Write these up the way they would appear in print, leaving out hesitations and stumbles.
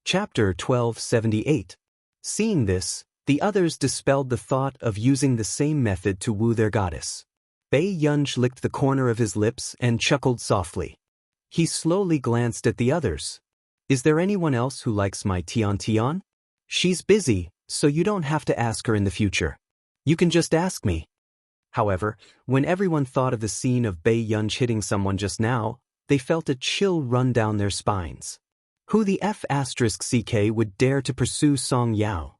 Chapter 1278. Seeing this, the others dispelled the thought of using the same method to woo their goddess. Bei Yunj licked the corner of his lips and chuckled softly. He slowly glanced at the others. Is there anyone else who likes my Tian Tian? She's busy, so you don't have to ask her in the future. You can just ask me. However, when everyone thought of the scene of Bei Yunj hitting someone just now, they felt a chill run down their spines. Who the F***ck would dare to pursue Song Yao?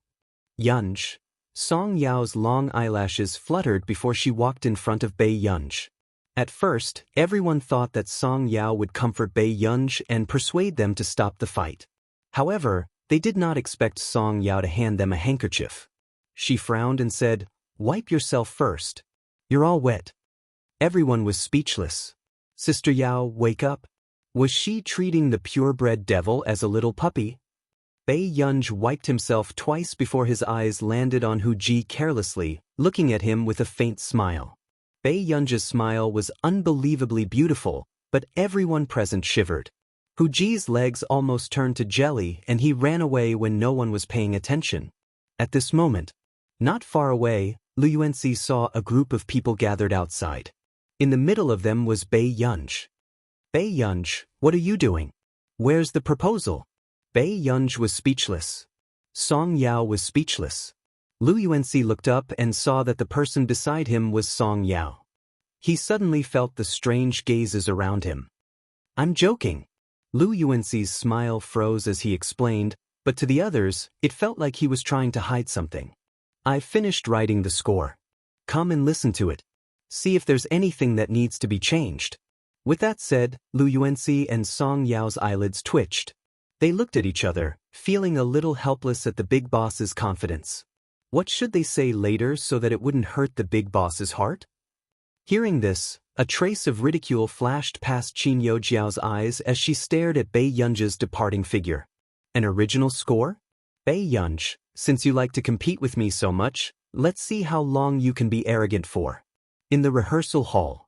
Yunj. Song Yao's long eyelashes fluttered before she walked in front of Bei Yunj. At first, everyone thought that Song Yao would comfort Bei Yunj and persuade them to stop the fight. However, they did not expect Song Yao to hand them a handkerchief. She frowned and said, "Wipe yourself first. You're all wet." Everyone was speechless. Sister Yao, wake up. Was she treating the purebred devil as a little puppy? Bei Yunj wiped himself twice before his eyes landed on Hu Ji carelessly, looking at him with a faint smile. Bei Yunj's smile was unbelievably beautiful, but everyone present shivered. Hu Ji's legs almost turned to jelly and he ran away when no one was paying attention. At this moment, not far away, Lu Yuanxi saw a group of people gathered outside. In the middle of them was Bei Yunj. Bei Yunj, what are you doing? Where's the proposal? Bei Yunj was speechless. Song Yao was speechless. Lu Yuanxi looked up and saw that the person beside him was Song Yao. He suddenly felt the strange gazes around him. I'm joking. Lu Yuanxi's smile froze as he explained, but to the others, it felt like he was trying to hide something. I've finished writing the score. Come and listen to it. See if there's anything that needs to be changed. With that said, Lu Yuanxi and Song Yao's eyelids twitched. They looked at each other, feeling a little helpless at the big boss's confidence. What should they say later so that it wouldn't hurt the big boss's heart? Hearing this, a trace of ridicule flashed past Qin Youjiao's eyes as she stared at Bei Yunj's departing figure. An original score? Bei Yunj, since you like to compete with me so much, let's see how long you can be arrogant for. In the rehearsal hall.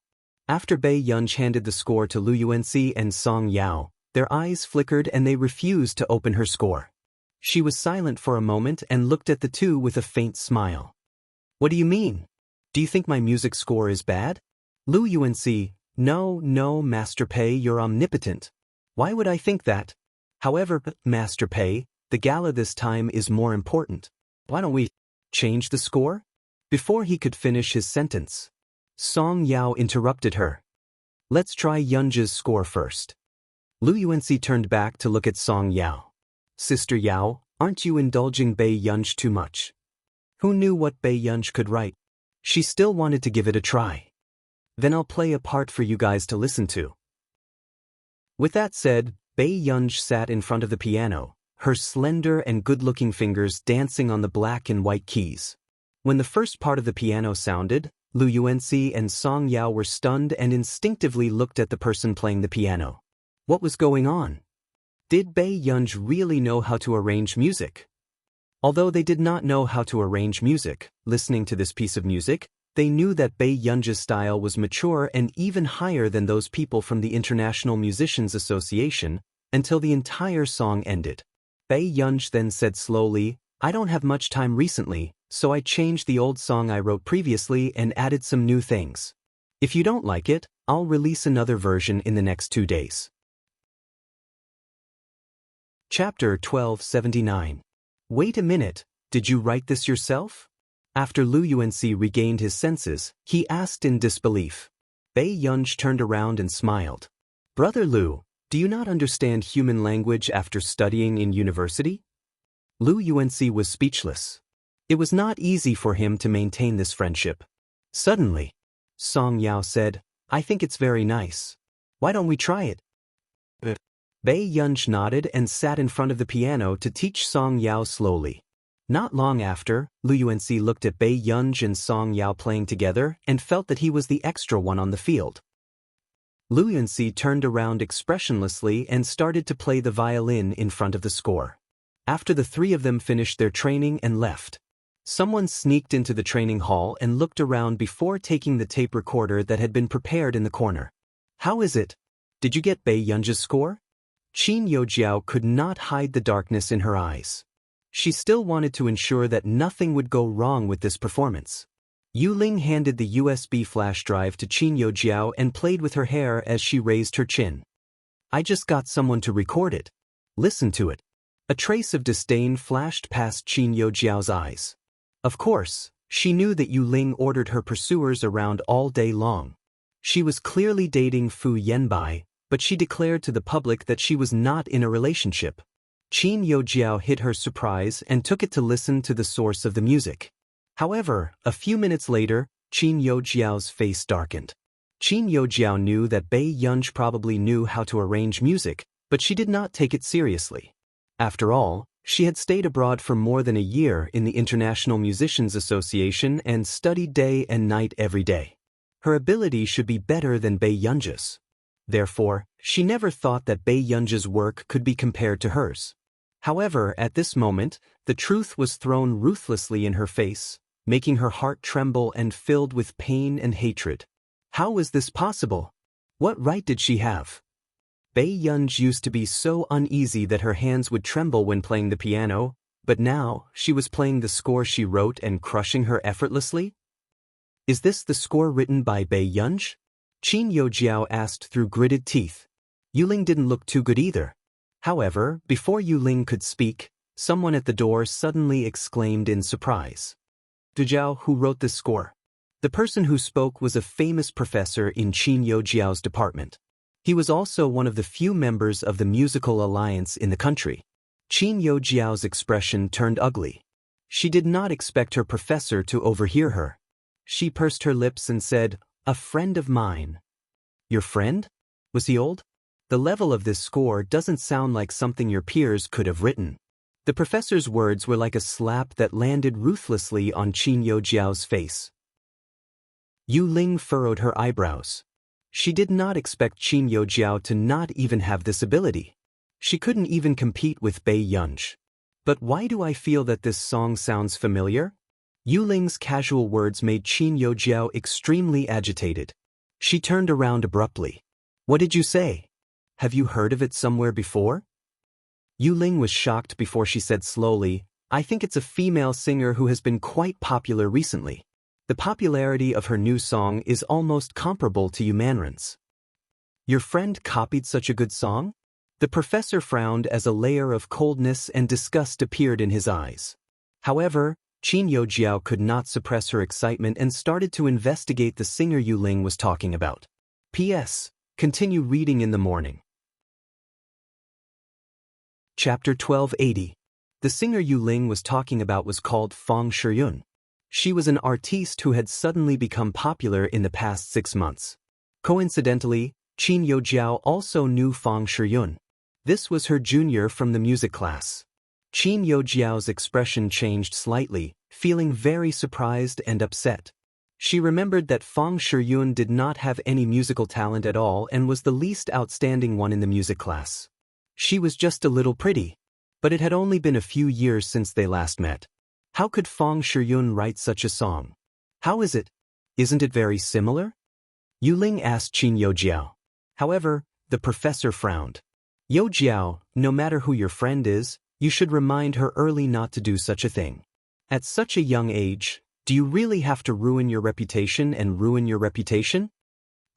After Bei Yunj handed the score to Lu Yuanxi and Song Yao, their eyes flickered and they refused to open her score. She was silent for a moment and looked at the two with a faint smile. What do you mean? Do you think my music score is bad? Lu Yuanxi, no, Master Pei, you're omnipotent. Why would I think that? However, Master Pei, the gala this time is more important. Why don't we change the score? Before he could finish his sentence, Song Yao interrupted her. Let's try Yunj's score first. Lu Yuanxi turned back to look at Song Yao. Sister Yao, aren't you indulging Bei Yunj too much? Who knew what Bei Yunj could write? She still wanted to give it a try. Then I'll play a part for you guys to listen to. With that said, Bei Yunj sat in front of the piano, her slender and good-looking fingers dancing on the black and white keys. When the first part of the piano sounded, Lu Yuanxi and Song Yao were stunned and instinctively looked at the person playing the piano. What was going on? Did Bei Yunj really know how to arrange music? Although they did not know how to arrange music, listening to this piece of music, they knew that Bei Yunj's style was mature and even higher than those people from the International Musicians Association, until the entire song ended. Bei Yunj then said slowly, I don't have much time recently, so I changed the old song I wrote previously and added some new things. If you don't like it, I'll release another version in the next 2 days. Chapter 1279. Wait a minute, did you write this yourself? After Lu Yuanxi regained his senses, he asked in disbelief. Bei Yunj turned around and smiled. Brother Lu, do you not understand human language after studying in university? Lu Yuanxi was speechless. It was not easy for him to maintain this friendship. Suddenly, Song Yao said, I think it's very nice. Why don't we try it? Bei Yunj nodded and sat in front of the piano to teach Song Yao slowly. Not long after, Lu Yuanxi looked at Bei Yunj and Song Yao playing together and felt that he was the extra one on the field. Lu Yuanxi turned around expressionlessly and started to play the violin in front of the score. After the three of them finished their training and left, someone sneaked into the training hall and looked around before taking the tape recorder that had been prepared in the corner. How is it? Did you get Bei Yunj's score? Qin Yojiao could not hide the darkness in her eyes. She still wanted to ensure that nothing would go wrong with this performance. Yu Ling handed the USB flash drive to Qin Yojiao and played with her hair as she raised her chin. I just got someone to record it. Listen to it. A trace of disdain flashed past Qin Yojiao's eyes. Of course, she knew that Yu Ling ordered her pursuers around all day long. She was clearly dating Fu Yanbai, but she declared to the public that she was not in a relationship. Qin Yojiao hid her surprise and took it to listen to the source of the music. However, a few minutes later, Qin Yojiao's face darkened. Qin Yojiao knew that Bai Yunj probably knew how to arrange music, but she did not take it seriously. After all, she had stayed abroad for more than a year in the International Musicians Association and studied day and night every day. Her ability should be better than Bai Yunj's. Therefore, she never thought that Bai Yunj's work could be compared to hers. However, at this moment, the truth was thrown ruthlessly in her face, making her heart tremble and filled with pain and hatred. How was this possible? What right did she have? Bai Yunj used to be so uneasy that her hands would tremble when playing the piano, but now she was playing the score she wrote and crushing her effortlessly? Is this the score written by Bai Yunj? Qin Yojiao asked through gritted teeth. Yu Ling didn't look too good either. However, before Yu Ling could speak, someone at the door suddenly exclaimed in surprise. Duzhao, who wrote this score? The person who spoke was a famous professor in Qin Yojiao's department. He was also one of the few members of the musical alliance in the country. Qin Yojiao's expression turned ugly. She did not expect her professor to overhear her. She pursed her lips and said, "A friend of mine." Your friend? Was he old? The level of this score doesn't sound like something your peers could have written. The professor's words were like a slap that landed ruthlessly on Qin Yojiao's face. Yu Ling furrowed her eyebrows. She did not expect Qin Yojiao to not even have this ability. She couldn't even compete with Bai Yunj. But why do I feel that this song sounds familiar? Yu Ling's casual words made Qin Yojiao extremely agitated. She turned around abruptly. What did you say? Have you heard of it somewhere before? Yu Ling was shocked before she said slowly, I think it's a female singer who has been quite popular recently. The popularity of her new song is almost comparable to Yu Manrin's. Your friend copied such a good song? The professor frowned as a layer of coldness and disgust appeared in his eyes. However, Qin Yojiao could not suppress her excitement and started to investigate the singer Yu Ling was talking about. P.S. Continue reading in the morning. Chapter 1280. The singer Yu Ling was talking about was called Fang Shiyun. She was an artiste who had suddenly become popular in the past 6 months. Coincidentally, Qin Yojiao also knew Fang Shiyun. This was her junior from the music class. Qin Yojiao's expression changed slightly, feeling very surprised and upset. She remembered that Fang Shiyun did not have any musical talent at all and was the least outstanding one in the music class. She was just a little pretty. But it had only been a few years since they last met. How could Fang Shiyun write such a song? How is it? Isn't it very similar? Yu Ling asked Qin Yojiao. However, the professor frowned. Yojiao, no matter who your friend is, you should remind her early not to do such a thing. At such a young age, do you really have to ruin your reputation and ruin your reputation?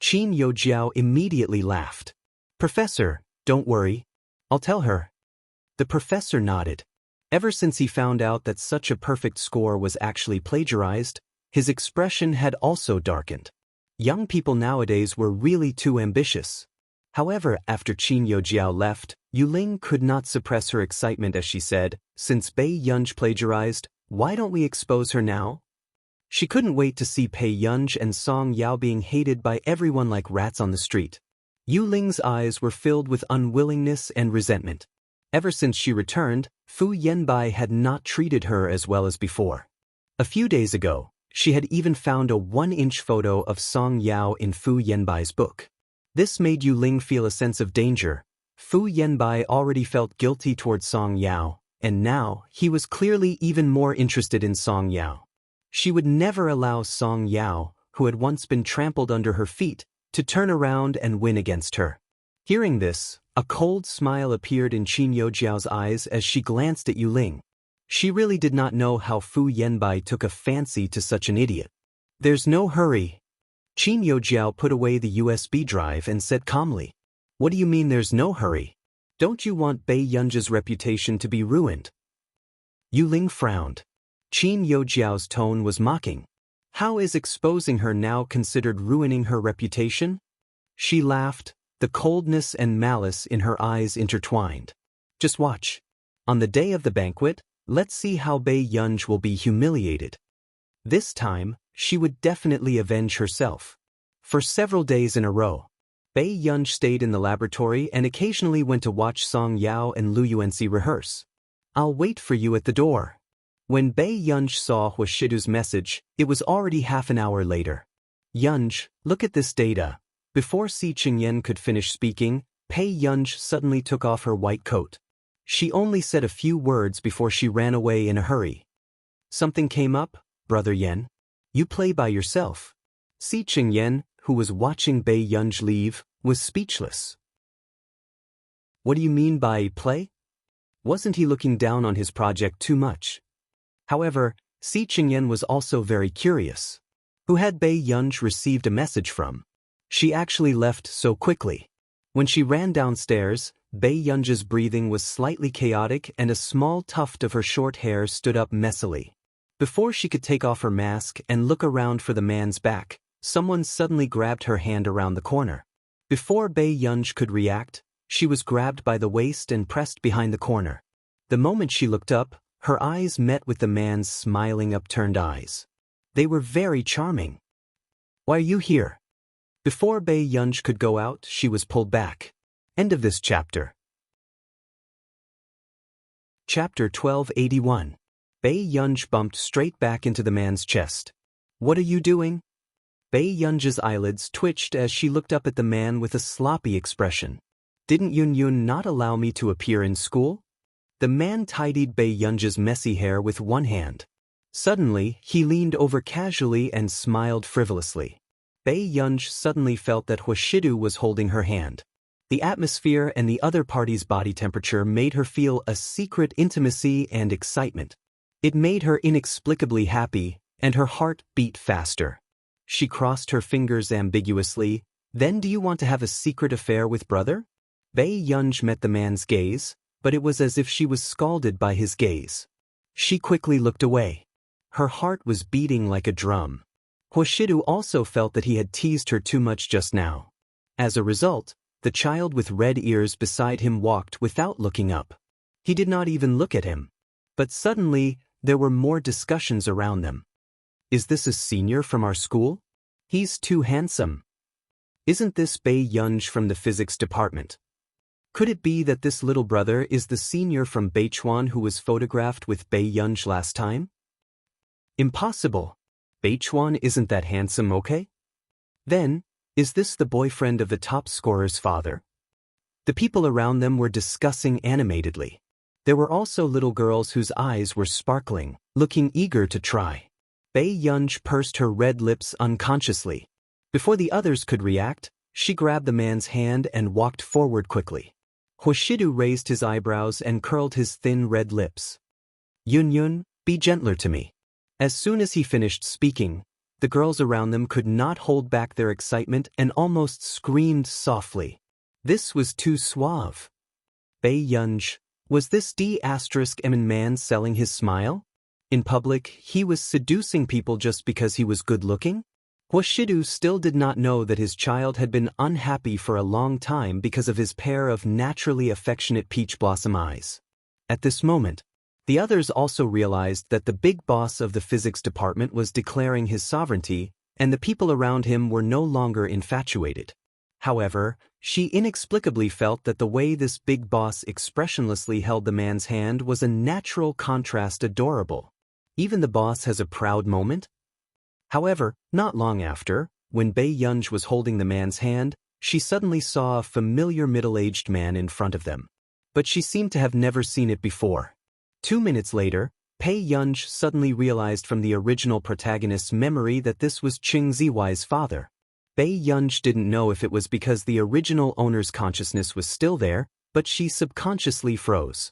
Qin Yojiao immediately laughed. Professor, don't worry. I'll tell her. The professor nodded. Ever since he found out that such a perfect score was actually plagiarized, his expression had also darkened. Young people nowadays were really too ambitious. However, after Qin Yojiao left, Yu Ling could not suppress her excitement as she said, since Bai Yunj plagiarized, why don't we expose her now? She couldn't wait to see Bai Yunj and Song Yao being hated by everyone like rats on the street. Yu Ling's eyes were filled with unwillingness and resentment. Ever since she returned, Fu Yanbai had not treated her as well as before. A few days ago, she had even found a 1-inch photo of Song Yao in Fu Yanbai's book. This made Yu Ling feel a sense of danger. Fu Yanbai already felt guilty towards Song Yao, and now he was clearly even more interested in Song Yao. She would never allow Song Yao, who had once been trampled under her feet, to turn around and win against her. Hearing this, a cold smile appeared in Qin Youjiao's eyes as she glanced at Yu Ling. She really did not know how Fu Yanbai took a fancy to such an idiot. There's no hurry. Qin Youjiao put away the USB drive and said calmly. What do you mean there's no hurry? Don't you want Bei Yunjia's reputation to be ruined? Yu Ling frowned. Qin Youjiao's tone was mocking. How is exposing her now considered ruining her reputation? She laughed, the coldness and malice in her eyes intertwined. Just watch. On the day of the banquet, let's see how Bei Yunji will be humiliated. This time, she would definitely avenge herself. For several days in a row, Bei Yunji stayed in the laboratory and occasionally went to watch Song Yao and Lu Yuanxi rehearse. I'll wait for you at the door. When Bei Yunji saw Huashidu's message, it was already half an hour later. Yunji, look at this data. Before Si Qingyan could finish speaking, Bei Yunji suddenly took off her white coat. She only said a few words before she ran away in a hurry. Something came up, Brother Yan. You play by yourself. Si Qingyan, who was watching Bei Yunji leave, was speechless. What do you mean by play? Wasn't he looking down on his project too much? However, Si Qingyan was also very curious. Who had Bei Yunji received a message from? She actually left so quickly. When she ran downstairs, Bei Yunji's breathing was slightly chaotic and a small tuft of her short hair stood up messily. Before she could take off her mask and look around for the man's back, someone suddenly grabbed her hand around the corner. Before Bei Yunji could react, she was grabbed by the waist and pressed behind the corner. The moment she looked up, her eyes met with the man's smiling upturned eyes. They were very charming. Why are you here? Before Bei Yunji could go out, she was pulled back. End of this chapter. Chapter 1281. Bei Yunji bumped straight back into the man's chest. What are you doing? Bei Yunji's eyelids twitched as she looked up at the man with a sloppy expression. Didn't Yun Yun not allow me to appear in school? The man tidied Bei Yunji's messy hair with one hand. Suddenly, he leaned over casually and smiled frivolously. Bei Yunji suddenly felt that Huashidu was holding her hand. The atmosphere and the other party's body temperature made her feel a secret intimacy and excitement. It made her inexplicably happy, and her heart beat faster. She crossed her fingers ambiguously. Then do you want to have a secret affair with brother? Bei Yunji met the man's gaze, but it was as if she was scalded by his gaze. She quickly looked away. Her heart was beating like a drum. Huashidu also felt that he had teased her too much just now. As a result, the child with red ears beside him walked without looking up. He did not even look at him. But suddenly, there were more discussions around them. Is this a senior from our school? He's too handsome. Isn't this Bei Yunji from the physics department? Could it be that this little brother is the senior from Beichuan who was photographed with Bei Yunji last time? Impossible. Beichuan isn't that handsome, okay? Then, is this the boyfriend of the top scorer's father? The people around them were discussing animatedly. There were also little girls whose eyes were sparkling, looking eager to try. Bei Yunji pursed her red lips unconsciously. Before the others could react, she grabbed the man's hand and walked forward quickly. Huashidu raised his eyebrows and curled his thin red lips. Yun Yun, be gentler to me. As soon as he finished speaking, the girls around them could not hold back their excitement and almost screamed softly. This was too suave. Bei Yunji, was this D***M man selling his smile? In public, he was seducing people just because he was good-looking? Huashidu still did not know that his child had been unhappy for a long time because of his pair of naturally affectionate peach blossom eyes. At this moment, the others also realized that the big boss of the physics department was declaring his sovereignty, and the people around him were no longer infatuated. However, she inexplicably felt that the way this big boss expressionlessly held the man's hand was a natural contrast adorable. Even the boss has a proud moment? However, not long after, when Bei Yunji was holding the man's hand, she suddenly saw a familiar middle-aged man in front of them. But she seemed to have never seen it before. 2 minutes later, Bei Yunji suddenly realized from the original protagonist's memory that this was Qing Ziwai's father. Bei Yunj didn't know if it was because the original owner's consciousness was still there, but she subconsciously froze.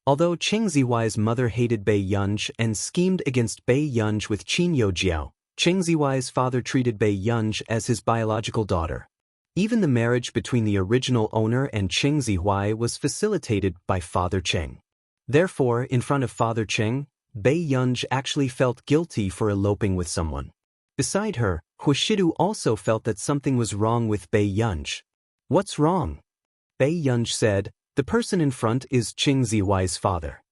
Although Cheng Zihuai's mother hated Bei Yunj and schemed against Bei Yunj with Qin Youjiao, Cheng Zihuai's father treated Bei Yunj as his biological daughter. Even the marriage between the original owner and Cheng Zihuai was facilitated by Father Cheng. Therefore, in front of Father Cheng, Bei Yunj actually felt guilty for eloping with someone. Beside her, Huashidu also felt that something was wrong with Bei Yunj. "What's wrong?" Bei Yunj said, "The person in front is Cheng Zihuai's father."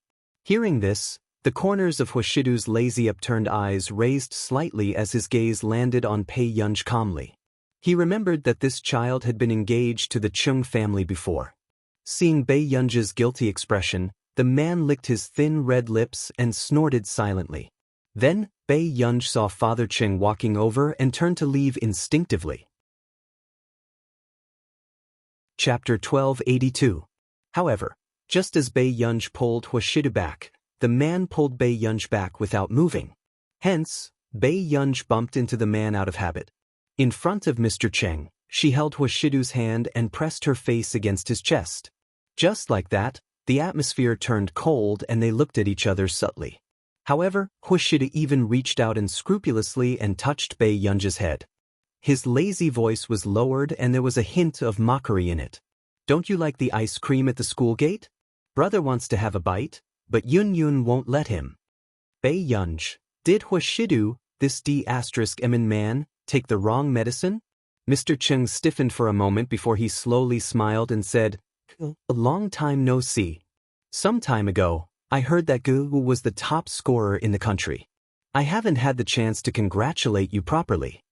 Hearing this, the corners of Huashidu's lazy upturned eyes raised slightly as his gaze landed on Bei Yunj calmly. He remembered that this child had been engaged to the Chung family before. Seeing Bei Yunj's guilty expression, the man licked his thin red lips and snorted silently. Then, Bei Yunj saw Father Cheng walking over and turned to leave instinctively. Chapter 1282. However, just as Bei Yunj pulled Huashidu back, the man pulled Bei Yunj back without moving. Hence, Bei Yunj bumped into the man out of habit. In front of Mr. Cheng, she held Huashidu's hand and pressed her face against his chest. Just like that, the atmosphere turned cold and they looked at each other subtly. However, Huashidu even reached out and scrupulously and touched Bei Yunj's head. His lazy voice was lowered and there was a hint of mockery in it. "Don't you like the ice cream at the school gate? Brother wants to have a bite, but Yun won't let him." Bei Yunj, did Huashidu, this D***emin man, take the wrong medicine? Mr. Cheng stiffened for a moment before he slowly smiled and said, "A long time no see. Some time ago, I heard that Gu was the top scorer in the country. I haven't had the chance to congratulate you properly."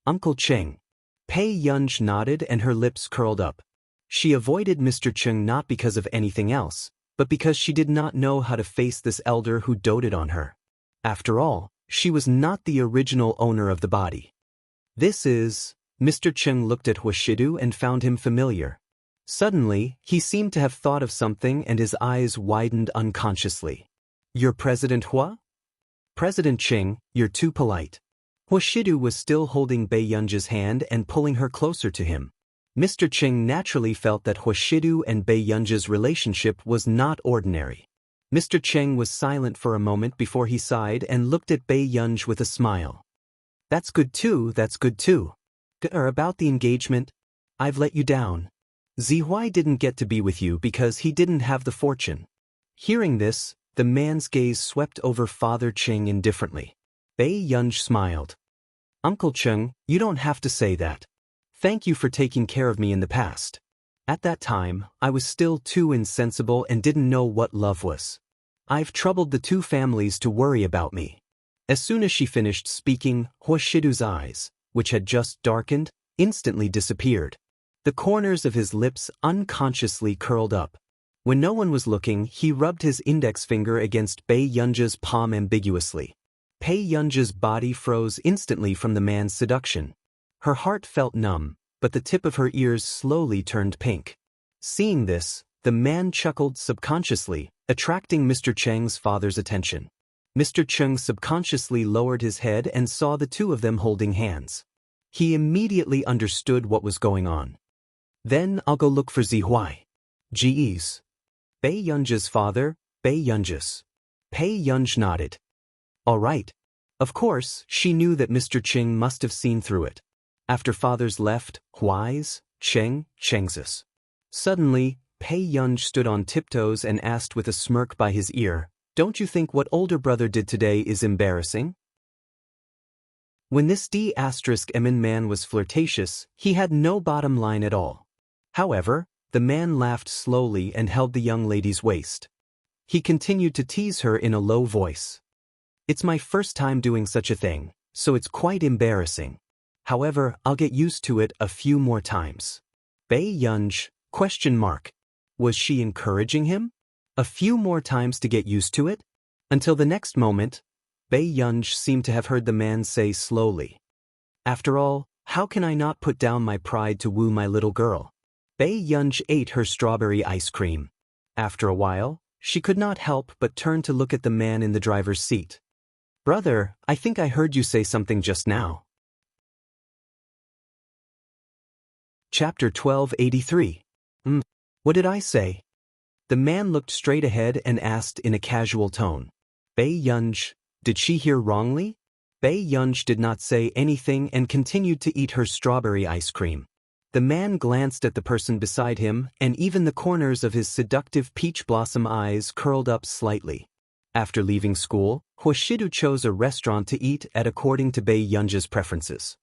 "Uncle Cheng." Bei Yunj nodded and her lips curled up. She avoided Mr. Cheng not because of anything else, but because she did not know how to face this elder who doted on her. After all, she was not the original owner of the body. "This is..." Mr. Cheng looked at Huashidu and found him familiar. Suddenly, he seemed to have thought of something and his eyes widened unconsciously. "You're President Hua?" "President Cheng, you're too polite." Huashidu was still holding Bei Yunj's hand and pulling her closer to him. Mr. Cheng naturally felt that Huashidu and Bei Yunj's relationship was not ordinary. Mr. Cheng was silent for a moment before he sighed and looked at Bei Yunj with a smile. That's good too. About the engagement, I've let you down. Zihuai didn't get to be with you because he didn't have the fortune." Hearing this, the man's gaze swept over Father Cheng indifferently. Bei Yunj smiled. "Uncle Cheng, you don't have to say that. Thank you for taking care of me in the past. At that time, I was still too insensible and didn't know what love was. I've troubled the two families to worry about me." As soon as she finished speaking, Huashidu's eyes, which had just darkened, instantly disappeared. The corners of his lips unconsciously curled up. When no one was looking, he rubbed his index finger against Bei Yunj's palm ambiguously. Bei Yunj's body froze instantly from the man's seduction. Her heart felt numb, but the tip of her ears slowly turned pink. Seeing this, the man chuckled subconsciously, attracting Mr. Cheng's father's attention. Mr. Cheng subconsciously lowered his head and saw the two of them holding hands. He immediately understood what was going on. "Then I'll go look for Zihuai." "Geez." Bei Yunj's father, Bei Yunj's. Bei Yunj nodded. "All right." Of course, she knew that Mr. Cheng must have seen through it. After fathers left, Huai's, Cheng's. Suddenly, Bei Yunj stood on tiptoes and asked with a smirk by his ear, "Don't you think what older brother did today is embarrassing?" When this D***emin man was flirtatious, he had no bottom line at all. However, the man laughed slowly and held the young lady's waist. He continued to tease her in a low voice. "It's my first time doing such a thing, so it's quite embarrassing. However, I'll get used to it a few more times." Bei Yunj, ? Was she encouraging him? A few more times to get used to it? Until the next moment, Bei Yunj seemed to have heard the man say slowly, "After all, how can I not put down my pride to woo my little girl?" Bei Yunj ate her strawberry ice cream. After a while, she could not help but turn to look at the man in the driver's seat. "Brother, I think I heard you say something just now." Chapter 1283. What did I say? The man looked straight ahead and asked in a casual tone. Bei Yunj, did she hear wrongly? Bei Yunj did not say anything and continued to eat her strawberry ice cream. The man glanced at the person beside him, and even the corners of his seductive peach blossom eyes curled up slightly. After leaving school, Huashidu chose a restaurant to eat at according to Bei Yunj's preferences.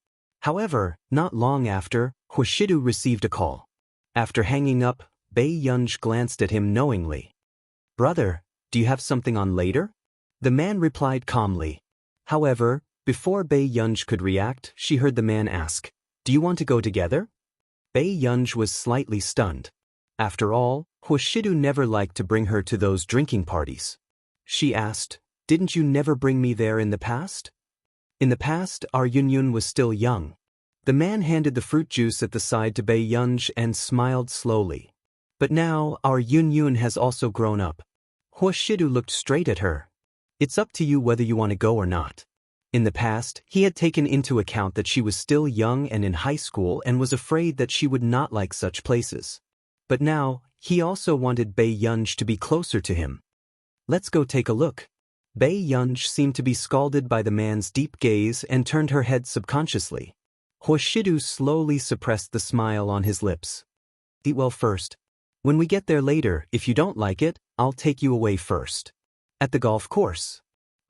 However, not long after, Huashidu received a call. After hanging up, Bei Yunj glanced at him knowingly. Brother, do you have something on later? The man replied calmly. However, before Bei Yunj could react, she heard the man ask, Do you want to go together? Bei Yunj was slightly stunned. After all, Huashidu never liked to bring her to those drinking parties. She asked, Didn't you never bring me there in the past? In the past, our Yunyun was still young. The man handed the fruit juice at the side to Bei Yunj and smiled slowly. But now, our Yunyun has also grown up. Huashidu looked straight at her. It's up to you whether you want to go or not. In the past, he had taken into account that she was still young and in high school and was afraid that she would not like such places. But now, he also wanted Bei Yunj to be closer to him. Let's go take a look. Bei Yunj seemed to be scalded by the man's deep gaze and turned her head subconsciously. Huashidu slowly suppressed the smile on his lips. Eat well first. When we get there later, if you don't like it, I'll take you away first. At the golf course.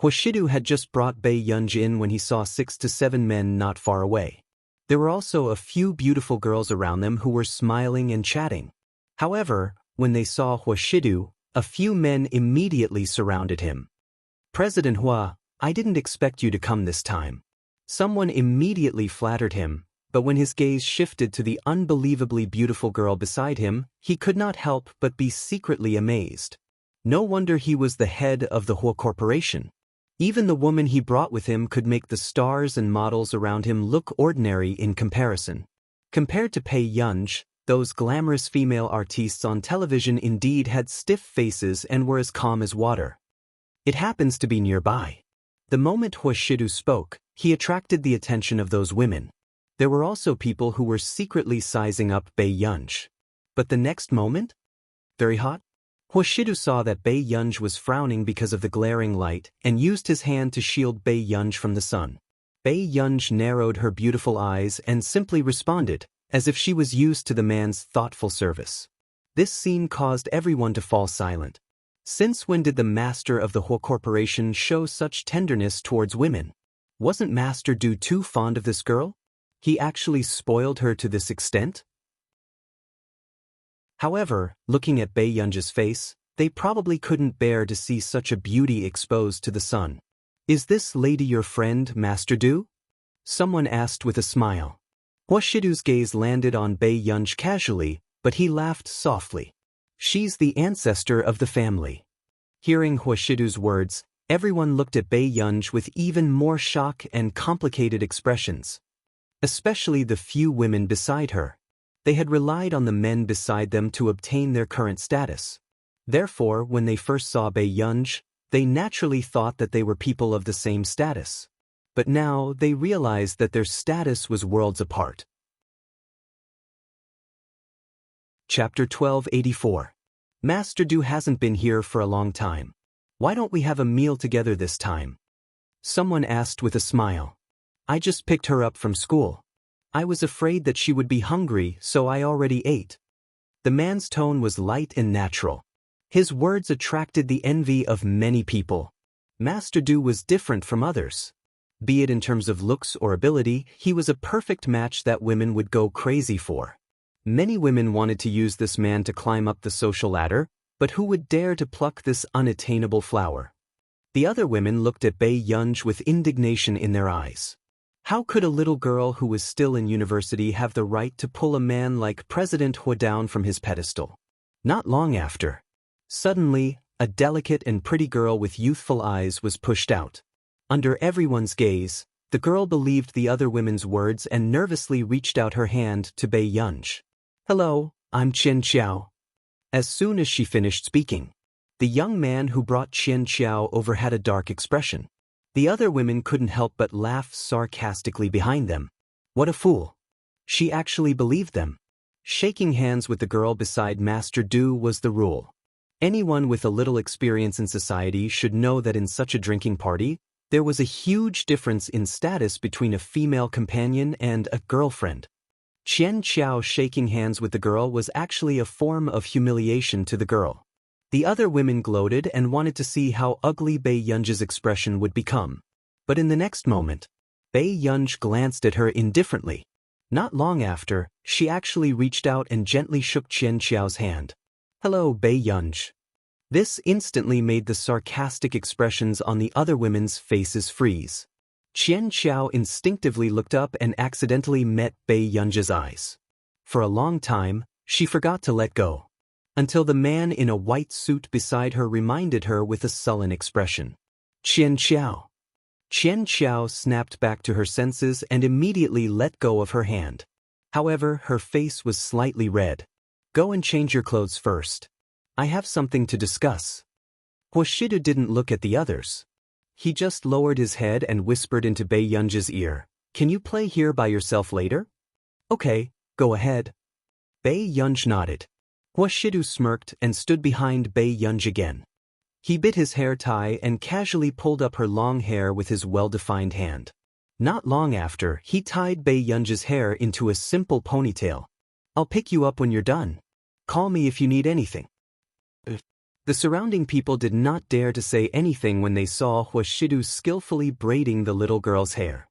Huashidu had just brought Bei Yunj in when he saw 6 to 7 men not far away. There were also a few beautiful girls around them who were smiling and chatting. However, when they saw Huashidu, a few men immediately surrounded him. President Hua, I didn't expect you to come this time. Someone immediately flattered him, but when his gaze shifted to the unbelievably beautiful girl beside him, he could not help but be secretly amazed. No wonder he was the head of the Hua Corporation. Even the woman he brought with him could make the stars and models around him look ordinary in comparison. Compared to Bei Yunj, those glamorous female artistes on television indeed had stiff faces and were as calm as water. It happens to be nearby. The moment Huashidu spoke, he attracted the attention of those women. There were also people who were secretly sizing up Bei Yunj. But the next moment? Very hot? Huashidu saw that Bei Yunj was frowning because of the glaring light and used his hand to shield Bei Yunj from the sun. Bei Yunj narrowed her beautiful eyes and simply responded, as if she was used to the man's thoughtful service. This scene caused everyone to fall silent. Since when did the master of the Hua Corporation show such tenderness towards women? Wasn't Master Du too fond of this girl? He actually spoiled her to this extent? However, looking at Bei Yunj's face, they probably couldn't bear to see such a beauty exposed to the sun. Is this lady your friend, Master Du? Someone asked with a smile. Huashidu's gaze landed on Bei Yunj casually, but he laughed softly. She's the ancestor of the family. Hearing Huashidu's words, everyone looked at Bei Yunj with even more shock and complicated expressions. Especially the few women beside her. They had relied on the men beside them to obtain their current status. Therefore, when they first saw Bei Yunj, they naturally thought that they were people of the same status. But now they realized that their status was worlds apart. Chapter 1284. Master Du hasn't been here for a long time. Why don't we have a meal together this time? Someone asked with a smile. I just picked her up from school. I was afraid that she would be hungry, so I already ate. The man's tone was light and natural. His words attracted the envy of many people. Master Du was different from others. Be it in terms of looks or ability, he was a perfect match that women would go crazy for. Many women wanted to use this man to climb up the social ladder, but who would dare to pluck this unattainable flower? The other women looked at Bei Yunj with indignation in their eyes. How could a little girl who was still in university have the right to pull a man like President Hua down from his pedestal? Not long after. Suddenly, a delicate and pretty girl with youthful eyes was pushed out. Under everyone's gaze, the girl believed the other women's words and nervously reached out her hand to Bei Yunj. Hello, I'm Xianxia. As soon as she finished speaking, the young man who brought Xianxia over had a dark expression. The other women couldn't help but laugh sarcastically behind them. What a fool. She actually believed them. Shaking hands with the girl beside Master Du was the rule. Anyone with a little experience in society should know that in such a drinking party, there was a huge difference in status between a female companion and a girlfriend. Xianxia shaking hands with the girl was actually a form of humiliation to the girl. The other women gloated and wanted to see how ugly Bei Yunzhi's expression would become. But in the next moment, Bei Yunzhi glanced at her indifferently. Not long after, she actually reached out and gently shook Xianxiao's hand. "Hello, Bei Yunzhi." This instantly made the sarcastic expressions on the other women's faces freeze. Xianxiao instinctively looked up and accidentally met Bei Yunzhi's eyes. For a long time, she forgot to let go, until the man in a white suit beside her reminded her with a sullen expression. "Xianxiao." Xianxiao snapped back to her senses and immediately let go of her hand. However, her face was slightly red. "Go and change your clothes first. I have something to discuss." Huashidu didn't look at the others. He just lowered his head and whispered into Bei Yunzhi's ear, "Can you play here by yourself later?" "Okay, go ahead." Bei Yunzhi nodded. Huashidu smirked and stood behind Bei Yunzhi again. He bit his hair tie and casually pulled up her long hair with his well-defined hand. Not long after, he tied Bei Yunzhi's hair into a simple ponytail. "I'll pick you up when you're done. Call me if you need anything." The surrounding people did not dare to say anything when they saw Huashidu skillfully braiding the little girl's hair.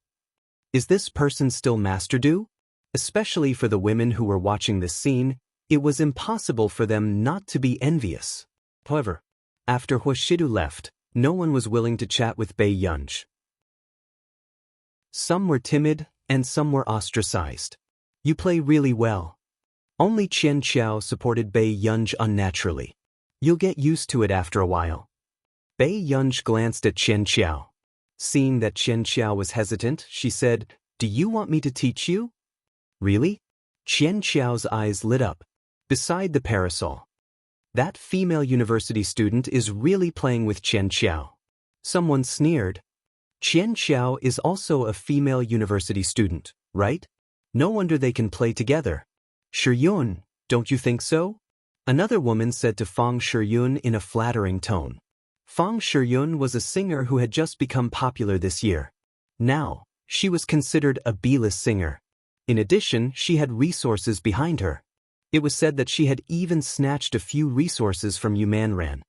Is this person still Master Du? Especially for the women who were watching this scene, it was impossible for them not to be envious. However, after Huashidu left, no one was willing to chat with Bei Yunzhi. Some were timid, and some were ostracized. "You play really well." Only Xianxiao supported Bei Yunzhi unnaturally. "You'll get used to it after a while." Bei Yunzhi glanced at Xianxiao. Seeing that Xianxiao was hesitant, she said, "Do you want me to teach you?" "Really?" Xianxiao's eyes lit up. Beside the parasol. That female university student is really playing with Xianxiao. Someone sneered. Xianxiao is also a female university student, right? No wonder they can play together. "Shiyun, don't you think so?" Another woman said to Fang Shiyun in a flattering tone. Fang Shiyun was a singer who had just become popular this year. Now, she was considered a B-list singer. In addition, she had resources behind her. It was said that she had even snatched a few resources from Yumanran.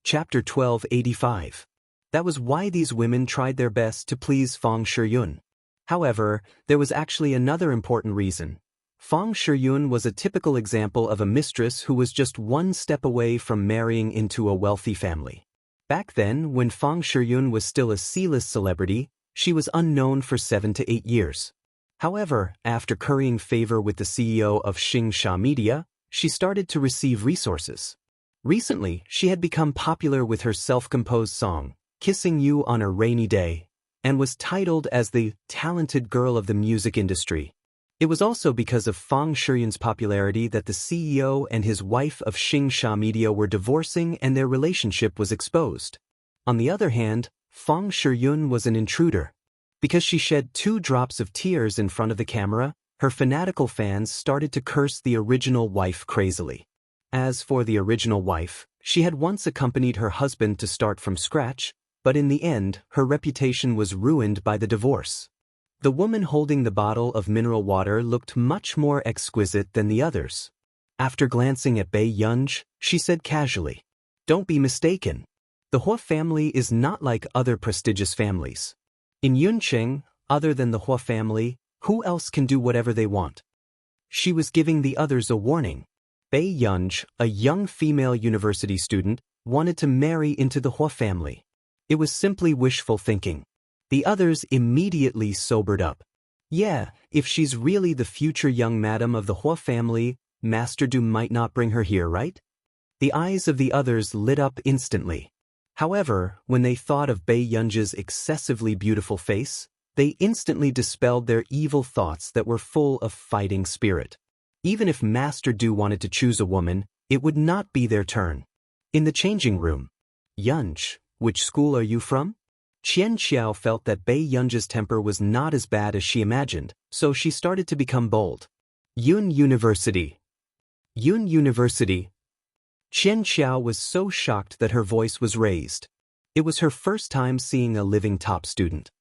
Chapter 1285. That was why these women tried their best to please Fang Shiyun. However, there was actually another important reason. Fang Shiyun was a typical example of a mistress who was just one step away from marrying into a wealthy family. Back then, when Fang Shiyun was still a C-list celebrity, she was unknown for 7 to 8 years. However, after currying favor with the CEO of Xianxia Media, she started to receive resources. Recently, she had become popular with her self-composed song, "Kissing You on a Rainy Day," and was titled as the talented girl of the music industry. It was also because of Fang Shiyun's popularity that the CEO and his wife of Xianxia Media were divorcing and their relationship was exposed. On the other hand, Fang Shiyun was an intruder. Because she shed 2 drops of tears in front of the camera, her fanatical fans started to curse the original wife crazily. As for the original wife, she had once accompanied her husband to start from scratch, but in the end, her reputation was ruined by the divorce. The woman holding the bottle of mineral water looked much more exquisite than the others. After glancing at Bei Yunzhi, she said casually, "Don't be mistaken. The Hua family is not like other prestigious families. In Yunqing, other than the Hua family, who else can do whatever they want?" She was giving the others a warning. Bei Yunzhi, a young female university student, wanted to marry into the Hua family. It was simply wishful thinking. The others immediately sobered up. Yeah, if she's really the future young madam of the Hua family, Master Du might not bring her here, right? The eyes of the others lit up instantly. However, when they thought of Bei Yunzhi's excessively beautiful face, they instantly dispelled their evil thoughts that were full of fighting spirit. Even if Master Du wanted to choose a woman, it would not be their turn. In the changing room. "Yunzhi, which school are you from?" Xianxia felt that Bei Yunji's temper was not as bad as she imagined, so she started to become bold. Yun University. Yun University. Xianxia was so shocked that her voice was raised. It was her first time seeing a living top student.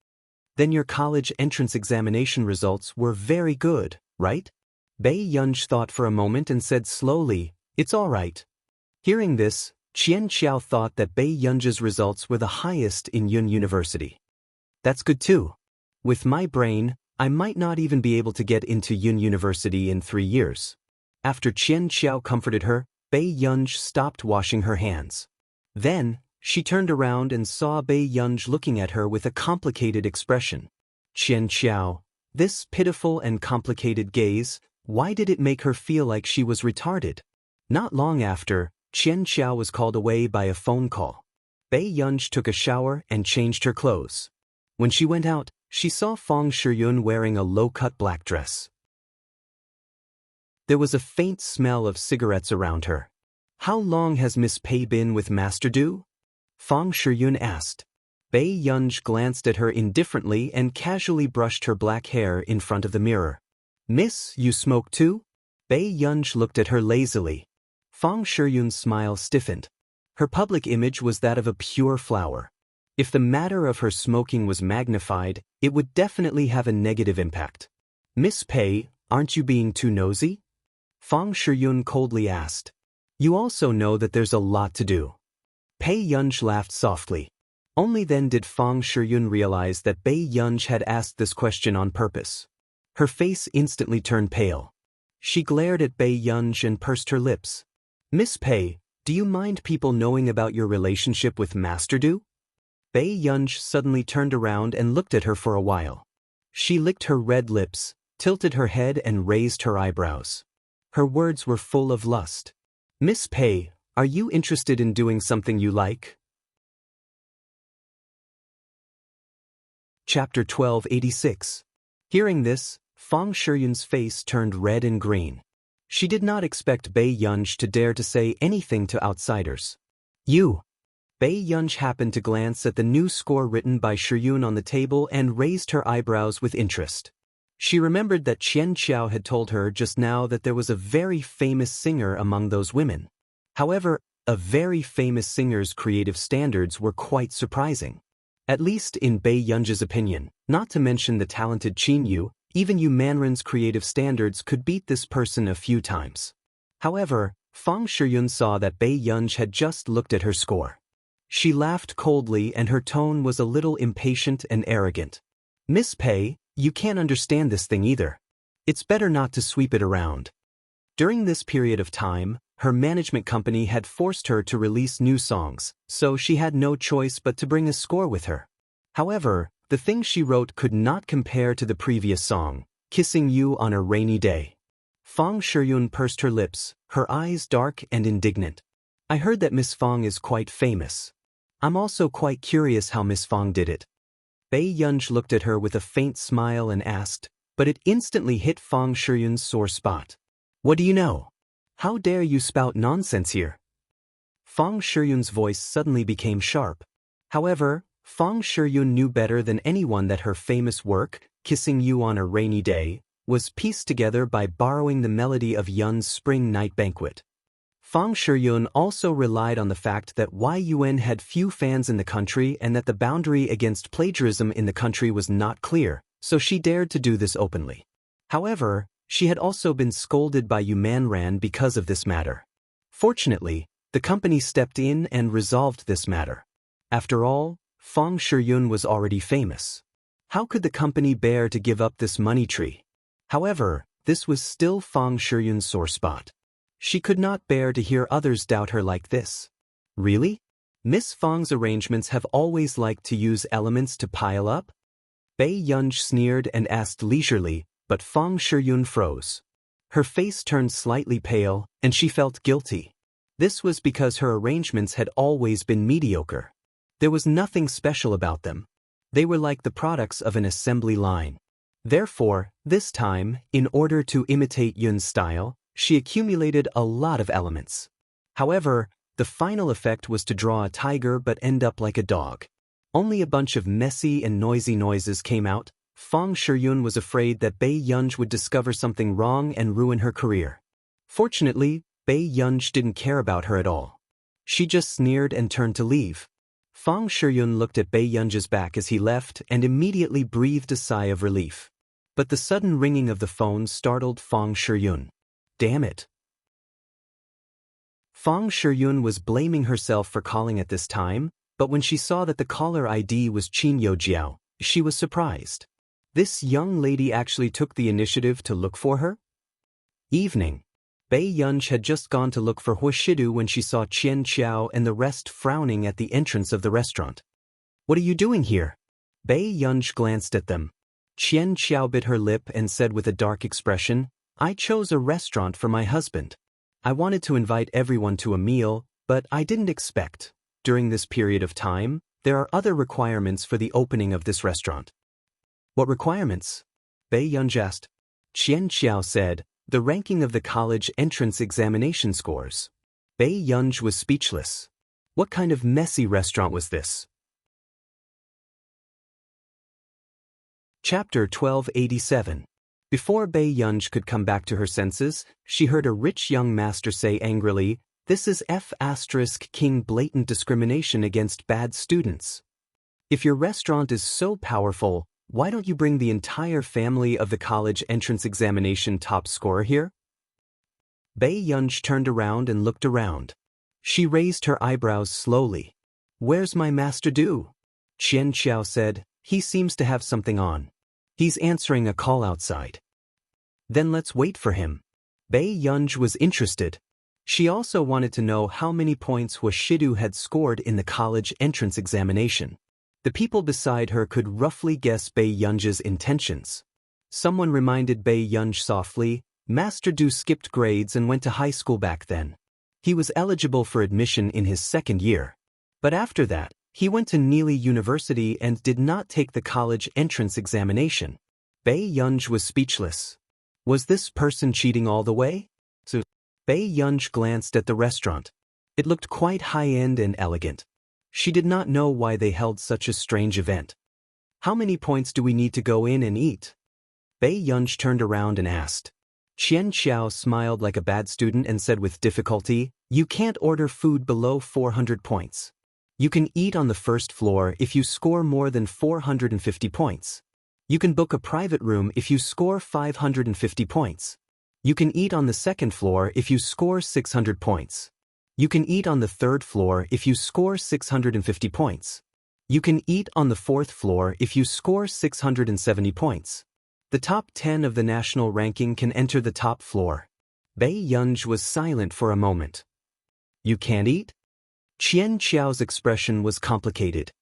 Then your college entrance examination results were very good, right? Bei Yunji thought for a moment and said slowly, "It's all right." Hearing this, Xianxia thought that Bei Yunji's results were the highest in Yun University. That's good too. With my brain, I might not even be able to get into Yun University in 3 years. After Xianxia comforted her, Bei Yunji stopped washing her hands. Then, she turned around and saw Bei Yunji looking at her with a complicated expression. Xianxia, this pitiful and complicated gaze, why did it make her feel like she was retarded? Not long after, Xianxia was called away by a phone call. Bei Yunji took a shower and changed her clothes. When she went out, she saw Fang Shiyun wearing a low-cut black dress. There was a faint smell of cigarettes around her. "How long has Miss Pei been with Master Du?" Fang Shiyun asked. Bei Yunji glanced at her indifferently and casually brushed her black hair in front of the mirror. "Miss, you smoke too?" Bei Yunji looked at her lazily. Fang Shiyun's smile stiffened. Her public image was that of a pure flower. If the matter of her smoking was magnified, it would definitely have a negative impact. "Miss Pei, aren't you being too nosy?" Fang Shiyun coldly asked. "You also know that there's a lot to do." Bei Yunji laughed softly. Only then did Fang Shiyun realize that Bei Yunji had asked this question on purpose. Her face instantly turned pale. She glared at Bei Yunji and pursed her lips. "Miss Pei, do you mind people knowing about your relationship with Master Du?" Bei Yunji suddenly turned around and looked at her for a while. She licked her red lips, tilted her head and raised her eyebrows. Her words were full of lust. "Miss Pei, are you interested in doing something you like?" Chapter 1286. Hearing this, Fang Shiyun's face turned red and green. She did not expect Bei Yunji to dare to say anything to outsiders. "You." Bei Yunji happened to glance at the new score written by Shiyun on the table and raised her eyebrows with interest. She remembered that Xianxia had told her just now that there was a very famous singer among those women. However, a very famous singer's creative standards were quite surprising. At least in Bei Yunji's opinion, not to mention the talented Qin Yu, even Yu Manrin's creative standards could beat this person a few times. However, Fang Shiyun saw that Bei Yunji had just looked at her score. She laughed coldly and her tone was a little impatient and arrogant. "Miss Pei, you can't understand this thing either. It's better not to sweep it around." During this period of time, her management company had forced her to release new songs, so she had no choice but to bring a score with her. However, the thing she wrote could not compare to the previous song, "Kissing You on a Rainy Day." Fang Shiyun pursed her lips, her eyes dark and indignant. "I heard that Miss Fang is quite famous. I'm also quite curious how Miss Fang did it." Bei Yunji looked at her with a faint smile and asked, but it instantly hit Fang Shiyun's sore spot. "What do you know? How dare you spout nonsense here?" Fang Shiyun's voice suddenly became sharp. However, Fang Shiyun knew better than anyone that her famous work, "Kissing You on a Rainy Day," was pieced together by borrowing the melody of Yun's Spring Night Banquet. Fang Shiyun also relied on the fact that Yun had few fans in the country and that the boundary against plagiarism in the country was not clear, so she dared to do this openly. However, she had also been scolded by Yu Manran because of this matter. Fortunately, the company stepped in and resolved this matter. After all, Fang Shiyun was already famous. How could the company bear to give up this money tree? However, this was still Fang Shiyun's sore spot. She could not bear to hear others doubt her like this. Really? Miss Fang's arrangements have always liked to use elements to pile up? Bei Yunji sneered and asked leisurely, but Fang Shiyun froze. Her face turned slightly pale, and she felt guilty. This was because her arrangements had always been mediocre. There was nothing special about them. They were like the products of an assembly line. Therefore, this time, in order to imitate Yun's style, she accumulated a lot of elements. However, the final effect was to draw a tiger but end up like a dog. Only a bunch of messy and noisy noises came out. Fang Shiyun was afraid that Bai Yunj would discover something wrong and ruin her career. Fortunately, Bai Yunj didn't care about her at all. She just sneered and turned to leave. Fang Shiyun looked at Bai Yunj's back as he left and immediately breathed a sigh of relief. But the sudden ringing of the phone startled Fang Shiyun. Damn it. Fang Shiyun was blaming herself for calling at this time, but when she saw that the caller ID was Qin Youjiao, she was surprised. This young lady actually took the initiative to look for her? Evening. Bai Yunj had just gone to look for Huashidu when she saw Qian Qiao and the rest frowning at the entrance of the restaurant. What are you doing here? Bai Yunj glanced at them. Qian Qiao bit her lip and said with a dark expression, I chose a restaurant for my husband. I wanted to invite everyone to a meal, but I didn't expect, during this period of time, there are other requirements for the opening of this restaurant. What requirements? Bai Yunj asked. Qian Qiao said, the ranking of the college entrance examination scores. Bai Yunj was speechless. What kind of messy restaurant was this? Chapter 1287. Before Bai Yunj could come back to her senses, she heard a rich young master say angrily, this is King blatant discrimination against bad students. If your restaurant is so powerful, why don't you bring the entire family of the college entrance examination top scorer here? Bai Yunj turned around and looked around. She raised her eyebrows slowly. Where's my master Du? Qian Qiao said, he seems to have something on. He's answering a call outside. Then let's wait for him. Bai Yunj was interested. She also wanted to know how many points Huashidu had scored in the college entrance examination. The people beside her could roughly guess Bai Yunj's intentions. Someone reminded Bai Yunj softly, Master Du skipped grades and went to high school back then. He was eligible for admission in his second year. But after that, he went to Neely University and did not take the college entrance examination. Bai Yunj was speechless. Was this person cheating all the way? So, Bai Yunj glanced at the restaurant. It looked quite high-end and elegant. She did not know why they held such a strange event. How many points do we need to go in and eat? Bai Yunj turned around and asked. Qian Qiao smiled like a bad student and said with difficulty, you can't order food below 400 points. You can eat on the first floor if you score more than 450 points. You can book a private room if you score 550 points. You can eat on the second floor if you score 600 points. You can eat on the third floor if you score 650 points. You can eat on the fourth floor if you score 670 points. The top 10 of the national ranking can enter the top floor. Bai Yunj was silent for a moment. You can't eat? Qian Qiao's expression was complicated.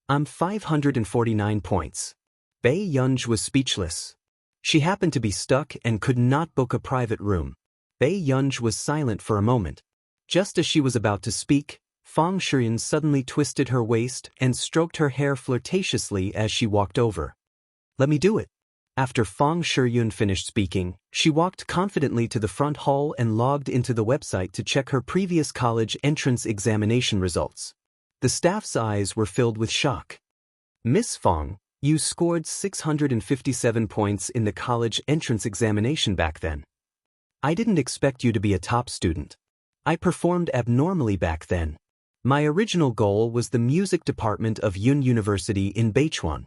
I'm 549 points. Bai Yunj was speechless. She happened to be stuck and could not book a private room. Bai Yunj was silent for a moment. Just as she was about to speak, Fang Shiyun suddenly twisted her waist and stroked her hair flirtatiously as she walked over. Let me do it. After Fang Shiyun finished speaking, she walked confidently to the front hall and logged into the website to check her previous college entrance examination results. The staff's eyes were filled with shock. Miss Fang, you scored 657 points in the college entrance examination back then. I didn't expect you to be a top student. I performed abnormally back then. My original goal was the music department of Yun University in Beichuan.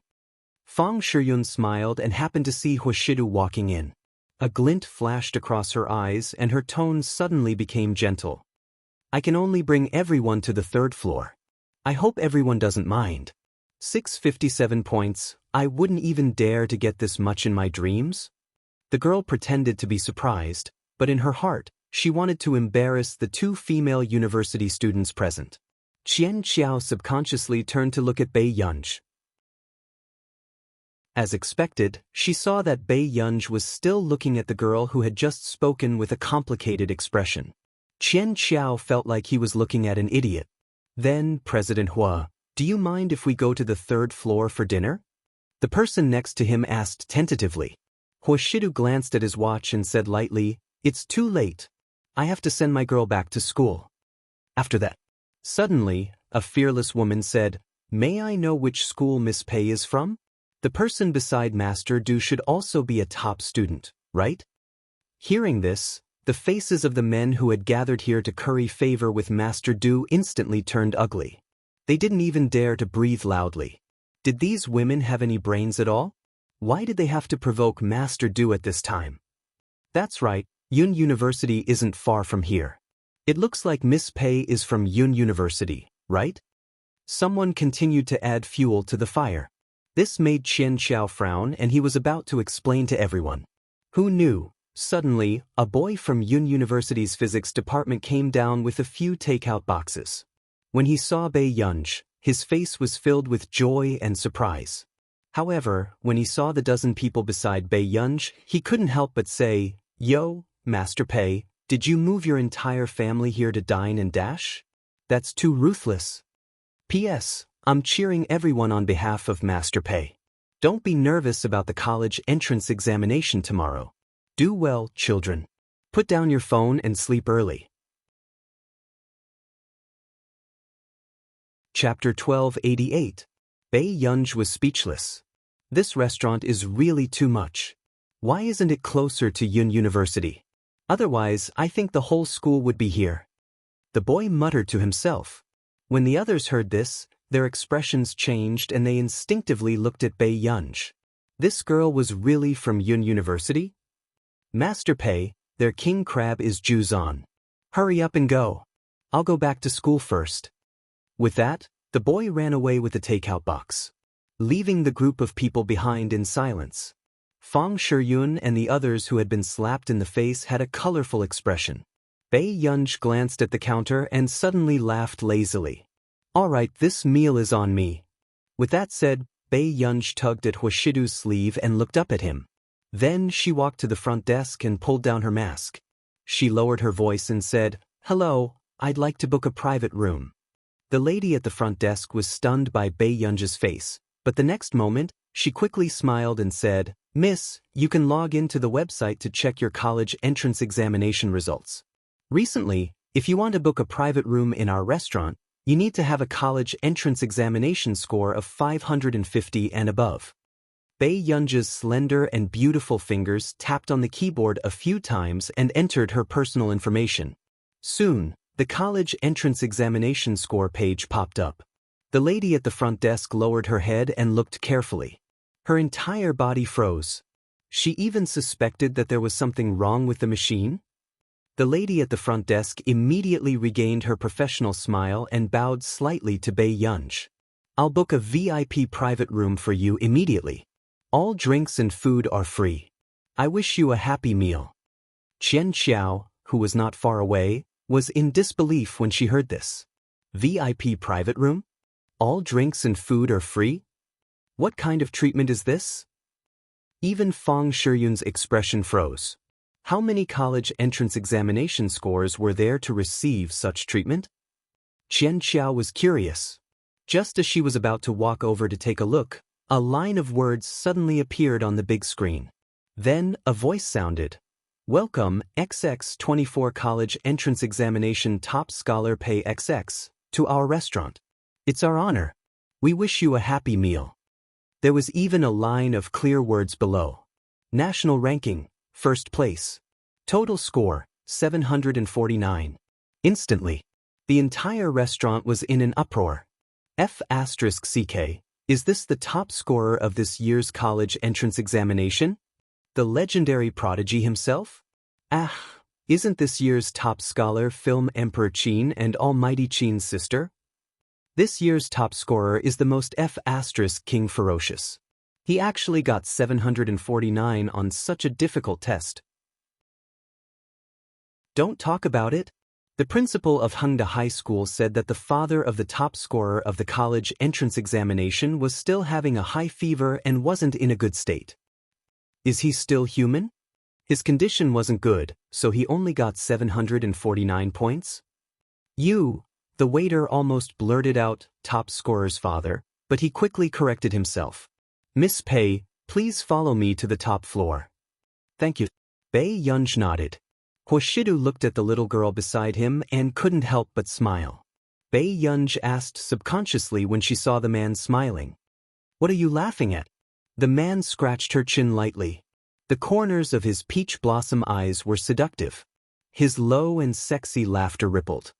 Fang Shiyun smiled and happened to see Huashidu walking in. A glint flashed across her eyes and her tone suddenly became gentle. I can only bring everyone to the third floor. I hope everyone doesn't mind. 657 points, I wouldn't even dare to get this much in my dreams? The girl pretended to be surprised, but in her heart, she wanted to embarrass the two female university students present. Qian Qiao subconsciously turned to look at Bai Yunj. As expected, she saw that Bai Yunj was still looking at the girl who had just spoken with a complicated expression. Qian Qiao felt like he was looking at an idiot. Then, President Hua, do you mind if we go to the third floor for dinner? The person next to him asked tentatively. Huashidu glanced at his watch and said lightly, it's too late. I have to send my girl back to school. After that, suddenly, a fearless woman said, May I know which school Miss Pei is from? The person beside Master Du should also be a top student, right? Hearing this, the faces of the men who had gathered here to curry favor with Master Du instantly turned ugly. They didn't even dare to breathe loudly. Did these women have any brains at all? Why did they have to provoke Master Du at this time? That's right, Yun University isn't far from here. It looks like Miss Pei is from Yun University, right? Someone continued to add fuel to the fire. This made Xianxia frown, and he was about to explain to everyone. Who knew? Suddenly, a boy from Yun University's physics department came down with a few takeout boxes. When he saw Bei Yunj, his face was filled with joy and surprise. However, when he saw the dozen people beside Bei Yunj, he couldn't help but say, "Yo, Master Pei, did you move your entire family here to dine and dash? That's too ruthless. P.S. I'm cheering everyone on behalf of Master Pei. Don't be nervous about the college entrance examination tomorrow. Do well, children. Put down your phone and sleep early." Chapter 1288. Bei Yunj was speechless. This restaurant is really too much. Why isn't it closer to Yun University? Otherwise, I think the whole school would be here. The boy muttered to himself. When the others heard this, their expressions changed and they instinctively looked at Bei Yunj. This girl was really from Yun University? Master Pei, their king crab is Juzon. Hurry up and go. I'll go back to school first. With that, the boy ran away with the takeout box, leaving the group of people behind in silence. Fang Shiyun and the others who had been slapped in the face had a colorful expression. Bei Yunj glanced at the counter and suddenly laughed lazily. All right, this meal is on me. With that said, Bei Yunj tugged at Huashidu's sleeve and looked up at him. Then she walked to the front desk and pulled down her mask. She lowered her voice and said, "Hello, I'd like to book a private room." The lady at the front desk was stunned by Bei Yunj's face, but the next moment, she quickly smiled and said, "Miss, you can log into the website to check your college entrance examination results. Recently, if you want to book a private room in our restaurant, you need to have a college entrance examination score of 550 and above." Bei Yunj's slender and beautiful fingers tapped on the keyboard a few times and entered her personal information. Soon, the college entrance examination score page popped up. The lady at the front desk lowered her head and looked carefully. Her entire body froze. She even suspected that there was something wrong with the machine. The lady at the front desk immediately regained her professional smile and bowed slightly to Bei Yunj. "I'll book a VIP private room for you immediately. All drinks and food are free. I wish you a happy meal." Xianxia, who was not far away, was in disbelief when she heard this. VIP private room? All drinks and food are free? What kind of treatment is this? Even Fang Shiyun's expression froze. How many college entrance examination scores were there to receive such treatment? Xianxia was curious. Just as she was about to walk over to take a look, a line of words suddenly appeared on the big screen. Then, a voice sounded. "Welcome, XX24 College Entrance Examination Top Scholar Pei XX, to our restaurant. It's our honor. We wish you a happy meal." There was even a line of clear words below. National ranking, first place. Total score, 749. Instantly, the entire restaurant was in an uproar. F***CK. Is this the top scorer of this year's college entrance examination? The legendary prodigy himself? Isn't this year's top scholar Film Emperor Qin and Almighty Qin's sister? This year's top scorer is the most King Ferocious. He actually got 749 on such a difficult test. Don't talk about it. The principal of Hengda High School said that the father of the top scorer of the college entrance examination was still having a high fever and wasn't in a good state. Is he still human? His condition wasn't good, so he only got 749 points? The waiter almost blurted out, "top scorer's father," but he quickly corrected himself. "Miss Pei, please follow me to the top floor." "Thank you." Bei Yunj nodded. Huashidu looked at the little girl beside him and couldn't help but smile. Bei Yunj asked subconsciously when she saw the man smiling. What are you laughing at? The man scratched her chin lightly. The corners of his peach blossom eyes were seductive. His low and sexy laughter rippled.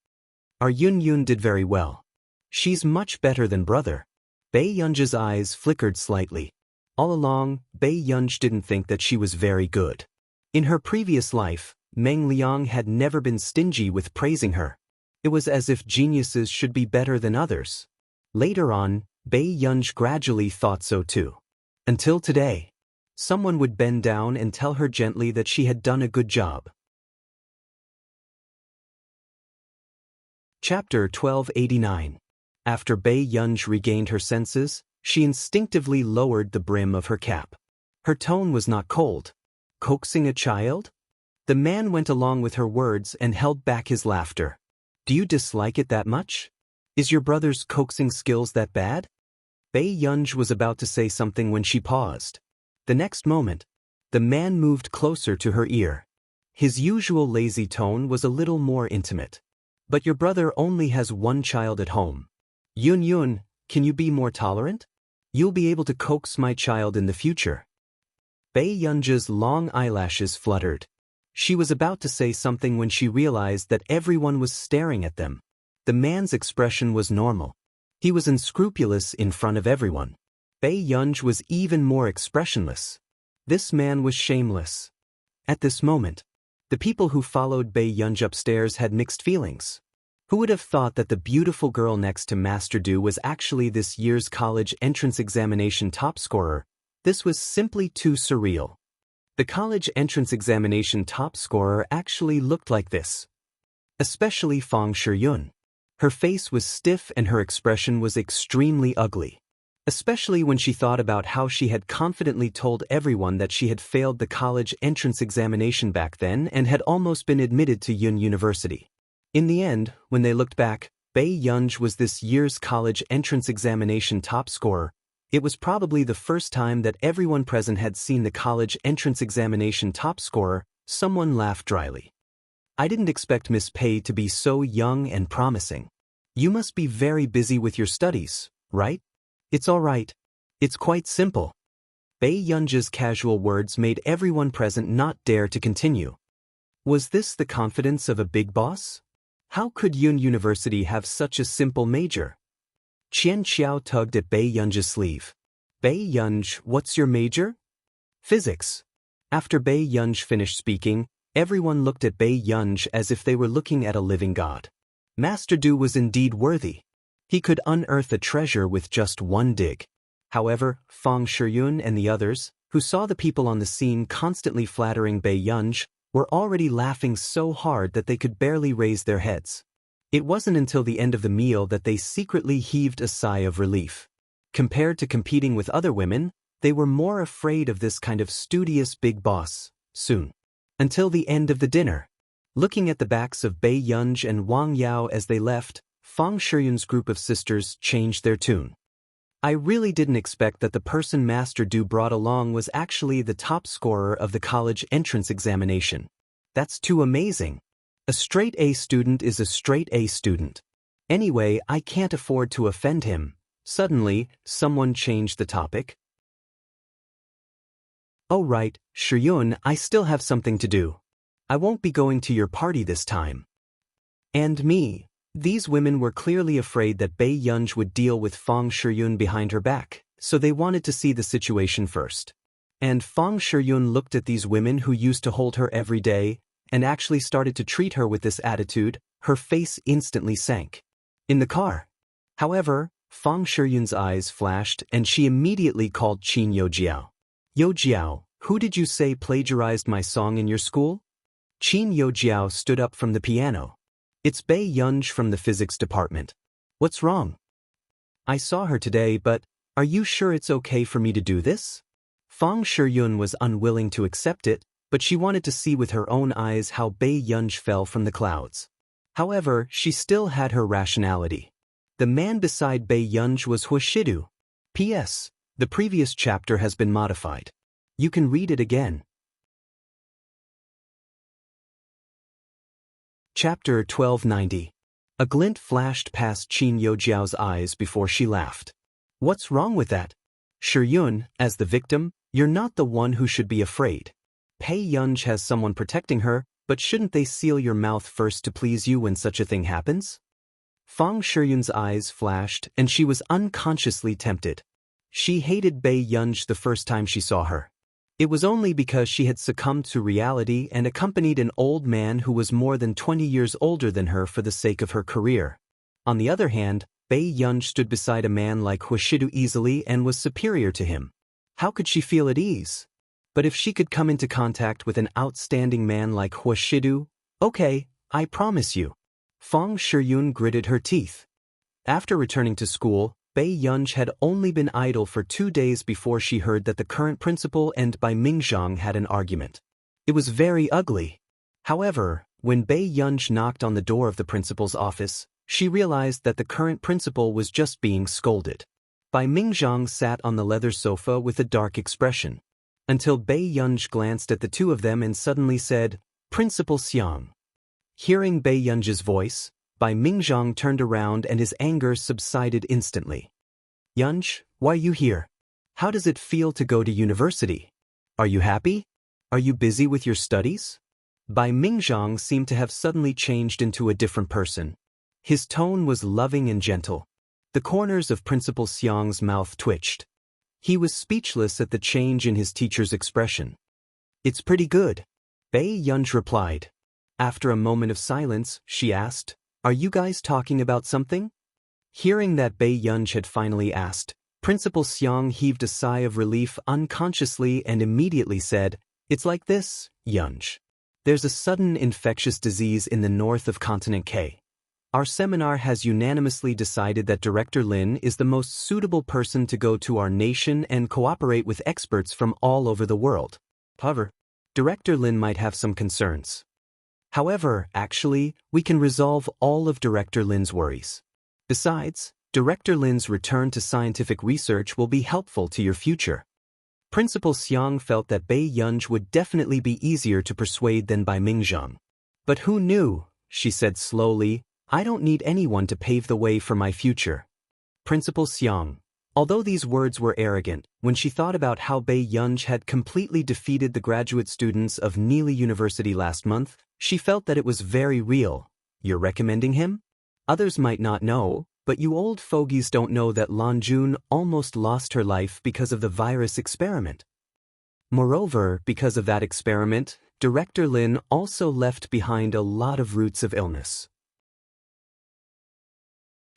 Our Yun did very well. She's much better than brother. Bei Yunj's eyes flickered slightly. All along, Bei Yunj didn't think that she was very good. In her previous life, Meng Liang had never been stingy with praising her. It was as if geniuses should be better than others. Later on, Bei Yunj gradually thought so too. Until today. Someone would bend down and tell her gently that she had done a good job. Chapter 1289. After Bei Yunj regained her senses, she instinctively lowered the brim of her cap. Her tone was not cold. Coaxing a child? The man went along with her words and held back his laughter. Do you dislike it that much? Is your brother's coaxing skills that bad? Bei Yunj was about to say something when she paused. The next moment, the man moved closer to her ear. His usual lazy tone was a little more intimate. But your brother only has one child at home. Yun, can you be more tolerant? You'll be able to coax my child in the future. Bei Yunj's long eyelashes fluttered. She was about to say something when she realized that everyone was staring at them. The man's expression was normal. He was unscrupulous in front of everyone. Bei Yunj was even more expressionless. This man was shameless. At this moment, the people who followed Bei Yunj upstairs had mixed feelings. Who would have thought that the beautiful girl next to Master Du was actually this year's college entrance examination top scorer? This was simply too surreal. The college entrance examination top scorer actually looked like this. Especially Fang Shiyun. Her face was stiff and her expression was extremely ugly. Especially when she thought about how she had confidently told everyone that she had failed the college entrance examination back then and had almost been admitted to Yun University. In the end, when they looked back, Bei Yunj was this year's college entrance examination top scorer. It was probably the first time that everyone present had seen the college entrance examination top scorer. Someone laughed dryly. I didn't expect Miss Pei to be so young and promising. You must be very busy with your studies, right? It's all right. It's quite simple. Bei Yunj's casual words made everyone present not dare to continue. Was this the confidence of a big boss? How could Yun University have such a simple major? Xianxia tugged at Bei Yunj's sleeve. Bei Yunj, what's your major? Physics. After Bei Yunj finished speaking, everyone looked at Bei Yunj as if they were looking at a living god. Master Du was indeed worthy. He could unearth a treasure with just one dig. However, Fang Shiyun and the others, who saw the people on the scene constantly flattering Bei Yunj, were already laughing so hard that they could barely raise their heads. It wasn't until the end of the meal that they secretly heaved a sigh of relief. Compared to competing with other women, they were more afraid of this kind of studious big boss, soon. Until the end of the dinner. Looking at the backs of Bei Yunj and Wang Yao as they left, Fang Shiyun's group of sisters changed their tune. I really didn't expect that the person Master Du brought along was actually the top scorer of the college entrance examination. That's too amazing. A straight A student is a straight A student. Anyway, I can't afford to offend him. Suddenly, someone changed the topic. Oh right, Shiyun, I still have something to do. I won't be going to your party this time. And me. These women were clearly afraid that Bei Yunj would deal with Fang Shiyun behind her back, so they wanted to see the situation first. And Fang Shiyun looked at these women who used to hold her every day, and actually started to treat her with this attitude. Her face instantly sank. In the car. However, Fang Shiyun's eyes flashed and she immediately called Qin Youjiao. Youjiao, who did you say plagiarized my song in your school? Qin Youjiao stood up from the piano. It's Bei Yunj from the physics department. What's wrong? I saw her today, but are you sure it's okay for me to do this? Fang Shiyun was unwilling to accept it, but she wanted to see with her own eyes how Bei Yunj fell from the clouds. However, she still had her rationality. The man beside Bei Yunj was Huashidu. P.S. The previous chapter has been modified. You can read it again. Chapter 1290. A glint flashed past Qin Youjiao's eyes before she laughed. What's wrong with that? Shiyun, as the victim, you're not the one who should be afraid. Pei Yunj has someone protecting her, but shouldn't they seal your mouth first to please you when such a thing happens? Fang Shiyun's eyes flashed and she was unconsciously tempted. She hated Bei Yunj the first time she saw her. It was only because she had succumbed to reality and accompanied an old man who was more than 20 years older than her for the sake of her career. On the other hand, Bei Yunj stood beside a man like Huashidu easily and was superior to him. How could she feel at ease? But if she could come into contact with an outstanding man like Huashidu, okay, I promise you. Fang Shiyun gritted her teeth. After returning to school, Bei Yunj had only been idle for 2 days before she heard that the current principal and Bai Mingzhang had an argument. It was very ugly. However, when Bei Yunj knocked on the door of the principal's office, she realized that the current principal was just being scolded. Bai Mingzhang sat on the leather sofa with a dark expression. Until Bei Yunj glanced at the two of them and suddenly said, "Principal Xiang." Hearing Bei Yunj's voice, Bai Mingzhang turned around and his anger subsided instantly. "Yunj, why are you here? How does it feel to go to university? Are you happy? Are you busy with your studies?" Bai Mingzhang seemed to have suddenly changed into a different person. His tone was loving and gentle. The corners of Principal Xiang's mouth twitched. He was speechless at the change in his teacher's expression. "It's pretty good," Bei Yunj replied. After a moment of silence, she asked, "Are you guys talking about something?" Hearing that Bei Yunj had finally asked, Principal Xiang heaved a sigh of relief unconsciously and immediately said, "It's like this, Yunj. There's a sudden infectious disease in the north of Continent K. Our seminar has unanimously decided that Director Lin is the most suitable person to go to our nation and cooperate with experts from all over the world. However, Director Lin might have some concerns. However, actually, we can resolve all of Director Lin's worries. Besides, Director Lin's return to scientific research will be helpful to your future." Principal Xiang felt that Bei Yunj would definitely be easier to persuade than Bai Mingzhang. "But who knew?" she said slowly. "I don't need anyone to pave the way for my future." Principal Xiang. Although these words were arrogant, when she thought about how Bei Yunj had completely defeated the graduate students of Neely University last month, she felt that it was very real. "You're recommending him? Others might not know, but you old fogies don't know that Lanjun almost lost her life because of the virus experiment. Moreover, because of that experiment, Director Lin also left behind a lot of roots of illness."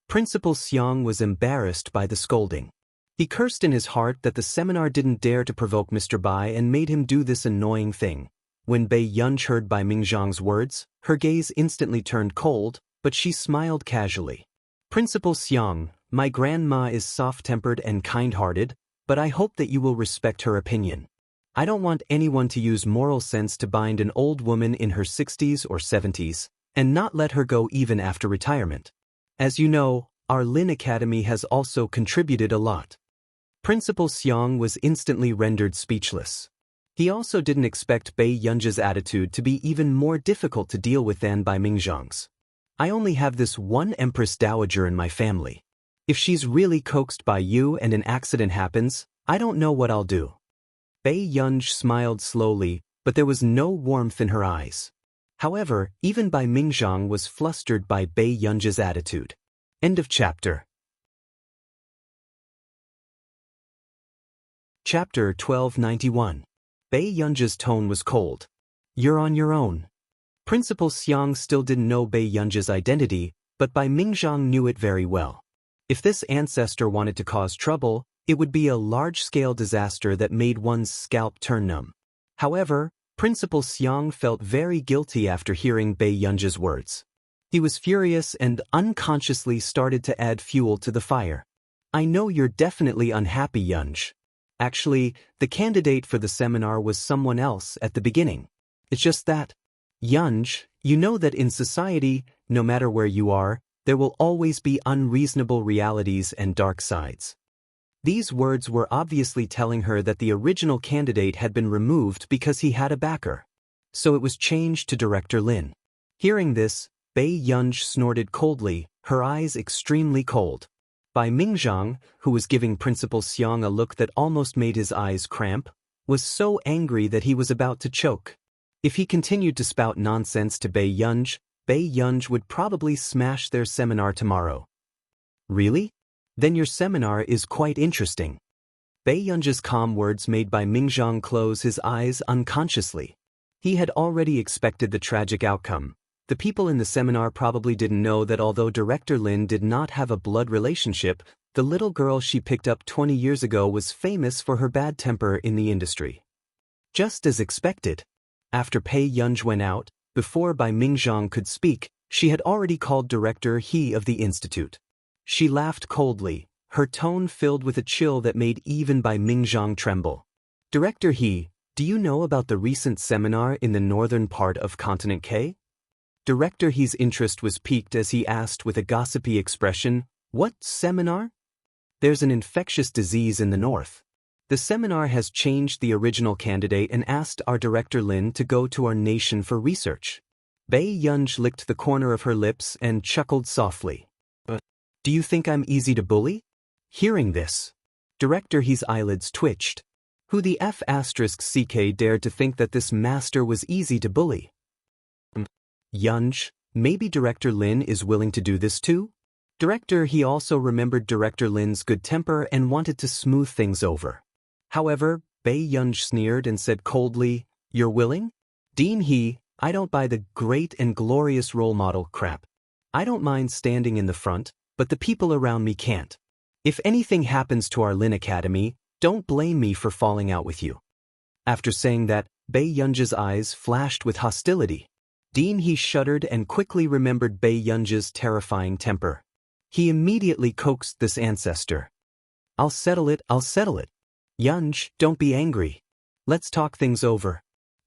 Principal Xiang was embarrassed by the scolding. He cursed in his heart that the seminar didn't dare to provoke Mr. Bai and made him do this annoying thing. When Bei Yunj heard Bai Mingzhang's words, her gaze instantly turned cold, but she smiled casually. "Principal Xiang, my grandma is soft-tempered and kind-hearted, but I hope that you will respect her opinion. I don't want anyone to use moral sense to bind an old woman in her 60s or 70s, and not let her go even after retirement. As you know, our Lin Academy has also contributed a lot." Principal Xiang was instantly rendered speechless. He also didn't expect Bei Yunj's attitude to be even more difficult to deal with than Bai Mingzhang's. "I only have this one Empress Dowager in my family. If she's really coaxed by you and an accident happens, I don't know what I'll do." Bei Yunj smiled slowly, but there was no warmth in her eyes. However, even Bai Mingzhang was flustered by Bei Yunj's attitude. End of chapter. Chapter 1291. Bei Yunj's tone was cold. "You're on your own." Principal Xiang still didn't know Bei Yunj's identity, but Bai Mingzhang knew it very well. If this ancestor wanted to cause trouble, it would be a large-scale disaster that made one's scalp turn numb. However, Principal Xiang felt very guilty after hearing Bei Yunj's words. He was furious and unconsciously started to add fuel to the fire. "I know you're definitely unhappy, Yunj. Actually, the candidate for the seminar was someone else at the beginning. It's just that, Yunj, you know that in society, no matter where you are, there will always be unreasonable realities and dark sides." These words were obviously telling her that the original candidate had been removed because he had a backer. So it was changed to Director Lin. Hearing this, Bei Yunj snorted coldly, her eyes extremely cold. Bai Mingzhang, who was giving Principal Xiang a look that almost made his eyes cramp, was so angry that he was about to choke. If he continued to spout nonsense to Bei Yunj would probably smash their seminar tomorrow. Really? Then your seminar is quite interesting. Bei Yunj's calm words made Bai Mingzhang close his eyes unconsciously. He had already expected the tragic outcome. The people in the seminar probably didn't know that although Director Lin did not have a blood relationship, the little girl she picked up 20 years ago was famous for her bad temper in the industry. Just as expected. After Bei Yunj went out, before Bai Mingzhang could speak, she had already called Director He of the institute. She laughed coldly, her tone filled with a chill that made even Bai Mingzhang tremble. Director He, do you know about the recent seminar in the northern part of Continent K? Director He's interest was piqued as he asked with a gossipy expression, "What seminar?" "There's an infectious disease in the north. The seminar has changed the original candidate and asked our Director Lin to go to our nation for research." Bei Yunj licked the corner of her lips and chuckled softly. "Do you think I'm easy to bully?" Hearing this, Director He's eyelids twitched. Who the F***ck dared to think that this master was easy to bully? Yunj, maybe Director Lin is willing to do this too? Director He also remembered Director Lin's good temper and wanted to smooth things over. However, Bei Yunj sneered and said coldly, "You're willing? Dean He, I don't buy the great and glorious role model crap. I don't mind standing in the front, but the people around me can't. If anything happens to our Lin Academy, don't blame me for falling out with you." After saying that, Bei Yunj's eyes flashed with hostility. Dean He shuddered and quickly remembered Bei Yunj's terrifying temper. He immediately coaxed this ancestor. I'll settle it. Yunj, don't be angry. Let's talk things over.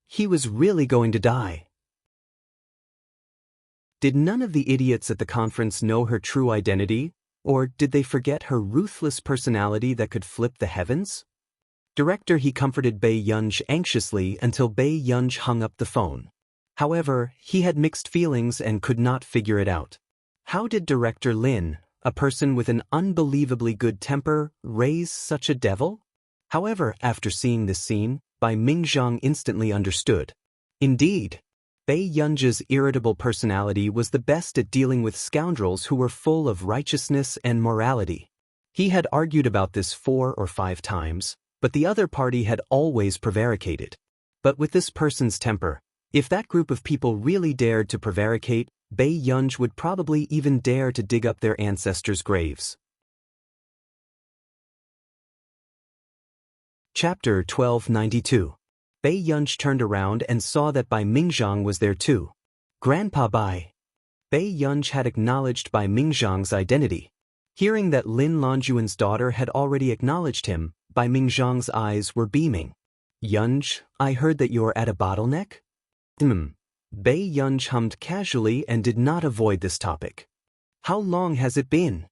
He was really going to die. Did none of the idiots at the conference know her true identity, or did they forget her ruthless personality that could flip the heavens? Director He comforted Bei Yunj anxiously until Bei Yunj hung up the phone. However, he had mixed feelings and could not figure it out. How did Director Lin, a person with an unbelievably good temper, raise such a devil? However, after seeing this scene, Bai Mingzhang instantly understood. Indeed, Bei Yunj's irritable personality was the best at dealing with scoundrels who were full of righteousness and morality. He had argued about this 4 or 5 times, but the other party had always prevaricated. But with this person's temper, if that group of people really dared to prevaricate, Bei Yunj would probably even dare to dig up their ancestors' graves. Chapter 1292. Bei Yunj turned around and saw that Bai Mingzhang was there too. Grandpa Bai. Bei Yunj had acknowledged Bai Mingzhang's identity. Hearing that Lin Longyuan's daughter had already acknowledged him, Bai Mingzhang's eyes were beaming. Yunj, I heard that you're at a bottleneck? Bei Yunj hummed casually and did not avoid this topic. How long has it been?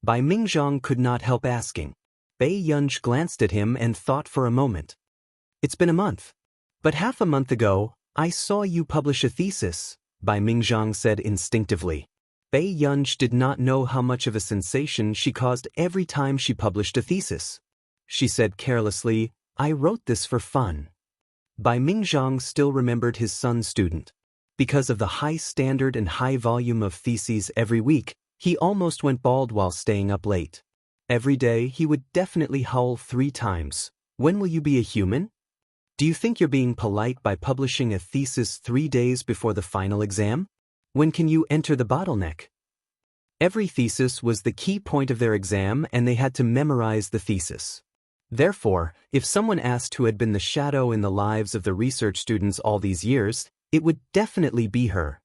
Bai Mingzhang could not help asking. Bei Yunj glanced at him and thought for a moment. It's been a month. But half a month ago, I saw you publish a thesis, Bai Mingzhang said instinctively. Bei Yunj did not know how much of a sensation she caused every time she published a thesis. She said carelessly, I wrote this for fun. Bai Mingzhang still remembered his son's student. Because of the high standard and high volume of theses every week, he almost went bald while staying up late. Every day he would definitely howl 3 times. When will you be a human? Do you think you're being polite by publishing a thesis 3 days before the final exam? When can you enter the bottleneck? Every thesis was the key point of their exam and they had to memorize the thesis. Therefore, if someone asked who had been the shadow in the lives of the research students all these years, it would definitely be her.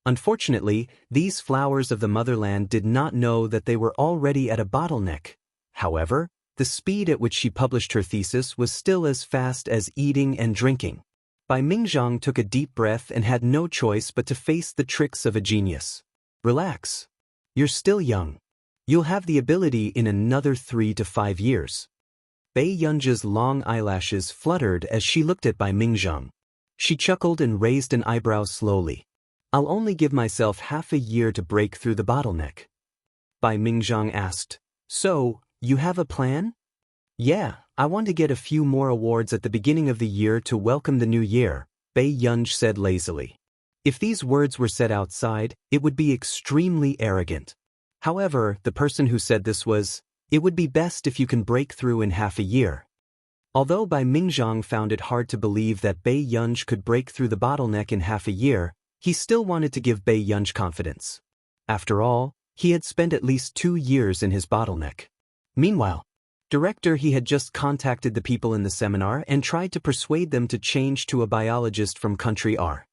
Unfortunately, these flowers of the motherland did not know that they were already at a bottleneck. However, the speed at which she published her thesis was still as fast as eating and drinking. Bai Mingzhang took a deep breath and had no choice but to face the tricks of a genius. Relax. You're still young. You'll have the ability in another 3 to 5 years. Bei Yunj's long eyelashes fluttered as she looked at Bai Mingzhang. She chuckled and raised an eyebrow slowly. I'll only give myself half a year to break through the bottleneck. Bai Mingzhang asked, So, you have a plan? Yeah, I want to get a few more awards at the beginning of the year to welcome the new year, Bai Yunj said lazily. If these words were said outside, it would be extremely arrogant. However, the person who said this was, it would be best if you can break through in half a year. Although Bai Mingzhang found it hard to believe that Bai Yunj could break through the bottleneck in half a year, he still wanted to give Bai Yunj confidence. After all, he had spent at least 2 years in his bottleneck. Meanwhile, Director he had just contacted the people in the seminar and tried to persuade them to change to a biologist from country R.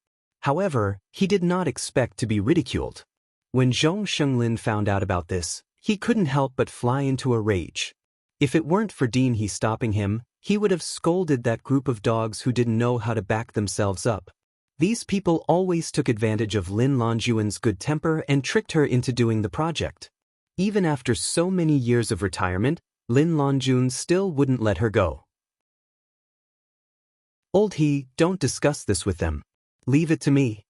However, he did not expect to be ridiculed. When Wang Lin found out about this, he couldn't help but fly into a rage. If it weren't for Dean He stopping him, he would have scolded that group of dogs who didn't know how to back themselves up. These people always took advantage of Lin Longjuan's good temper and tricked her into doing the project. Even after so many years of retirement, Lin Longjun still wouldn't let her go. Old He, don't discuss this with them. Leave it to me.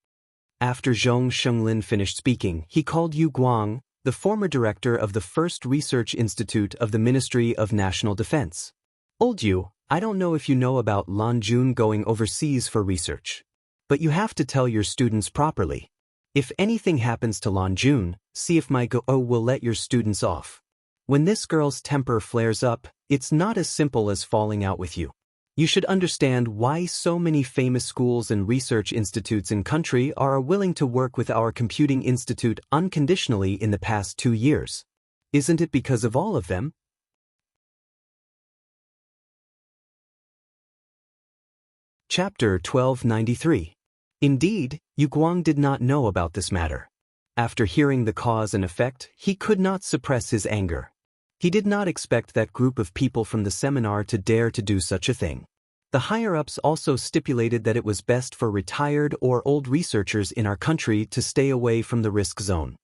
After Zhong Lin finished speaking, he called Yu Guang, the former director of the First Research Institute of the Ministry of National Defense. Old Yu, I don't know if you know about Longjun going overseas for research. But you have to tell your students properly. If anything happens to Longjun, see if my Go will let your students off. When this girl's temper flares up, it's not as simple as falling out with you. You should understand why so many famous schools and research institutes in country are willing to work with our computing institute unconditionally in the past 2 years. Isn't it because of all of them? Chapter 1293. Indeed, Yu Guang did not know about this matter. After hearing the cause and effect, he could not suppress his anger. He did not expect that group of people from the seminar to dare to do such a thing. The higher-ups also stipulated that it was best for retired or old researchers in our country to stay away from the risk zone.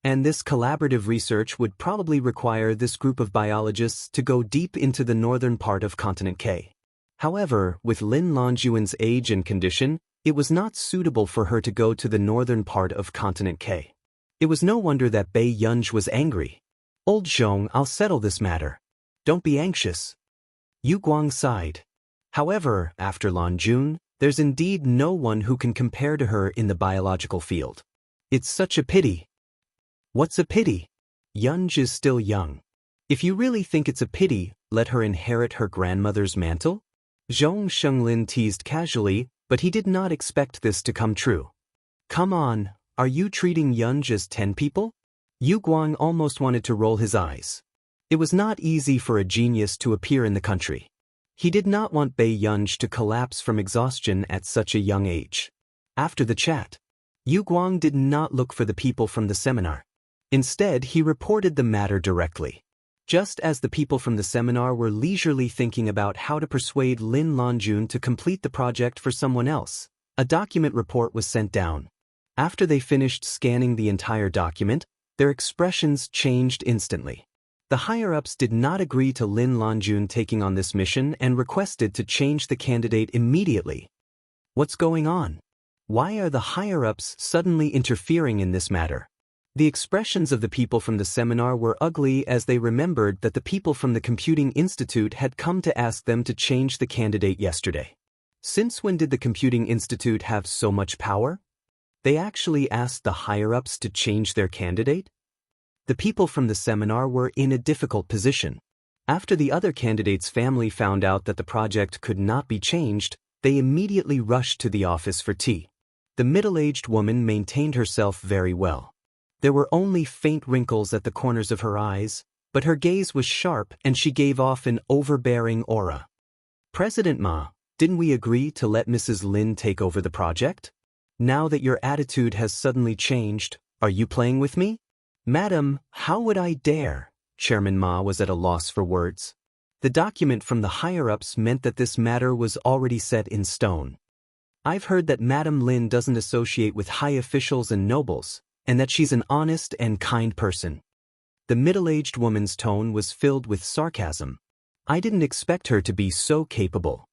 And this collaborative research would probably require this group of biologists to go deep into the northern part of Continent K. However, with Lin Longjuan's age and condition, it was not suitable for her to go to the northern part of Continent K. It was no wonder that Bai Yunj was angry. Old Zhong, I'll settle this matter. Don't be anxious. Yu Guang sighed. However, after Longjun, there's indeed no one who can compare to her in the biological field. It's such a pity. What's a pity? Yunj is still young. If you really think it's a pity, let her inherit her grandmother's mantle? Zhong Lin teased casually, but he did not expect this to come true. Come on, are you treating Yunj as 10 people? Yu Guang almost wanted to roll his eyes. It was not easy for a genius to appear in the country. He did not want Bai Yunj to collapse from exhaustion at such a young age. After the chat, Yu Guang did not look for the people from the seminar. Instead, he reported the matter directly. Just as the people from the seminar were leisurely thinking about how to persuade Lin Longjun to complete the project for someone else, a document report was sent down. After they finished scanning the entire document, their expressions changed instantly. The higher-ups did not agree to Lin Longjun taking on this mission and requested to change the candidate immediately. What's going on? Why are the higher-ups suddenly interfering in this matter? The expressions of the people from the seminar were ugly as they remembered that the people from the Computing Institute had come to ask them to change the candidate yesterday. Since when did the Computing Institute have so much power? They actually asked the higher-ups to change their candidate? The people from the seminar were in a difficult position. After the other candidate's family found out that the project could not be changed, they immediately rushed to the office for tea. The middle-aged woman maintained herself very well. There were only faint wrinkles at the corners of her eyes, but her gaze was sharp and she gave off an overbearing aura. President Ma, didn't we agree to let Mrs. Lin take over the project? Now that your attitude has suddenly changed, are you playing with me? Madam, how would I dare? Chairman Ma was at a loss for words. The document from the higher-ups meant that this matter was already set in stone. I've heard that Madam Lin doesn't associate with high officials and nobles, and that she's an honest and kind person. The middle-aged woman's tone was filled with sarcasm. I didn't expect her to be so capable.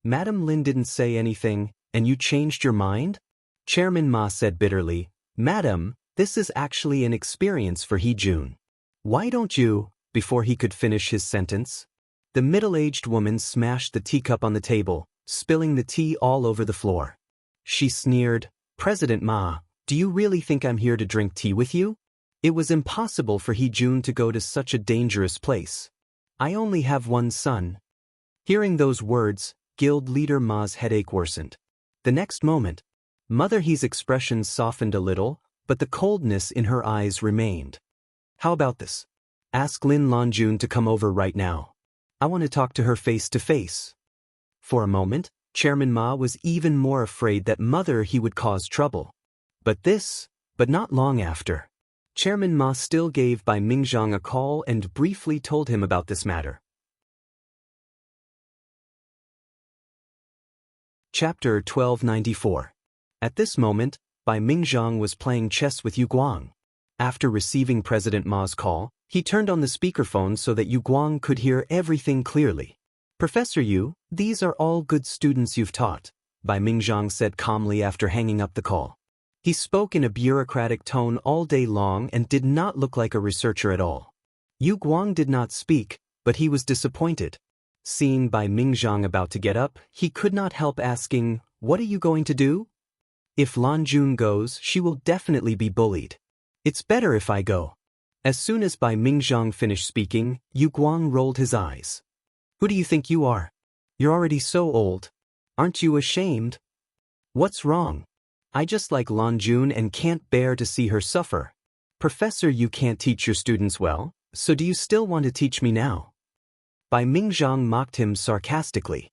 Madam Lin didn't say anything, and you changed your mind? Chairman Ma said bitterly, "Madam, this is actually an experience for He Jun. Why don't you?" Before he could finish his sentence, the middle-aged woman smashed the teacup on the table, spilling the tea all over the floor. She sneered, "President Ma, do you really think I'm here to drink tea with you? It was impossible for He Jun to go to such a dangerous place. I only have one son." Hearing those words, guild leader Ma's headache worsened. The next moment, Mother He's expression softened a little, but the coldness in her eyes remained. "How about this? Ask Lin Longjun to come over right now. I want to talk to her face to face." For a moment, Chairman Ma was even more afraid that Mother He would cause trouble. But not long after. Chairman Ma still gave Bai Mingzhang a call and briefly told him about this matter. Chapter 1294. At this moment, Bai Mingzhang was playing chess with Yu Guang. After receiving President Ma's call, he turned on the speakerphone so that Yu Guang could hear everything clearly. "Professor Yu, these are all good students you've taught," Bai Mingzhang said calmly after hanging up the call. He spoke in a bureaucratic tone all day long and did not look like a researcher at all. Yu Guang did not speak, but he was disappointed. Seeing Bai Mingzhang about to get up, he could not help asking, "What are you going to do?" "If Longjun goes, she will definitely be bullied. It's better if I go." As soon as Bai Mingzhang finished speaking, Yu Guang rolled his eyes. "Who do you think you are? You're already so old. Aren't you ashamed? What's wrong? I just like Longjun and can't bear to see her suffer. Professor, you can't teach your students well, so do you still want to teach me now?" Bai Mingzhang mocked him sarcastically.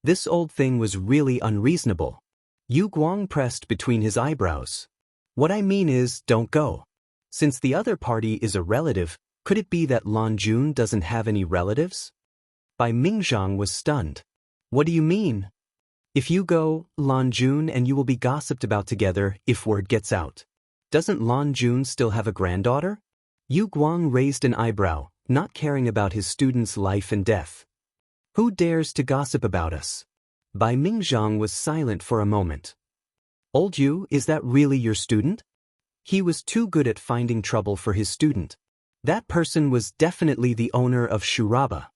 This old thing was really unreasonable. Yu Guang pressed between his eyebrows. "What I mean is, don't go. Since the other party is a relative, could it be that Longjun doesn't have any relatives?" Bai Mingzhang was stunned. "What do you mean? If you go, Longjun and you will be gossiped about together if word gets out. Doesn't Longjun still have a granddaughter?" Yu Guang raised an eyebrow, not caring about his student's life and death. "Who dares to gossip about us?" Bai Mingzhang was silent for a moment. "Old Yu, is that really your student?" He was too good at finding trouble for his student. That person was definitely the owner of Shuraba.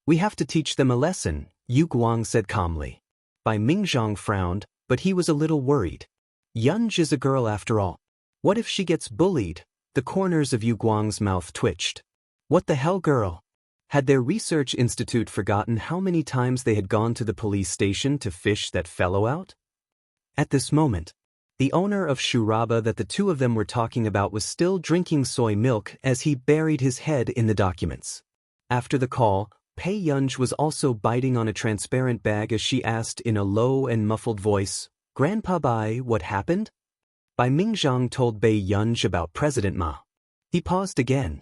"We have to teach them a lesson," Yu Guang said calmly. Bai Mingzhang frowned, but he was a little worried. Yunj is a girl after all. What if she gets bullied? The corners of Yu Guang's mouth twitched. What the hell, girl? Had their research institute forgotten how many times they had gone to the police station to fish that fellow out? At this moment, the owner of Shuraba that the two of them were talking about was still drinking soy milk as he buried his head in the documents. After the call, Pei Yunj was also biting on a transparent bag as she asked in a low and muffled voice, "Grandpa Bai, what happened?" Bai Mingzhang told Bei Yunj about President Ma. He paused again.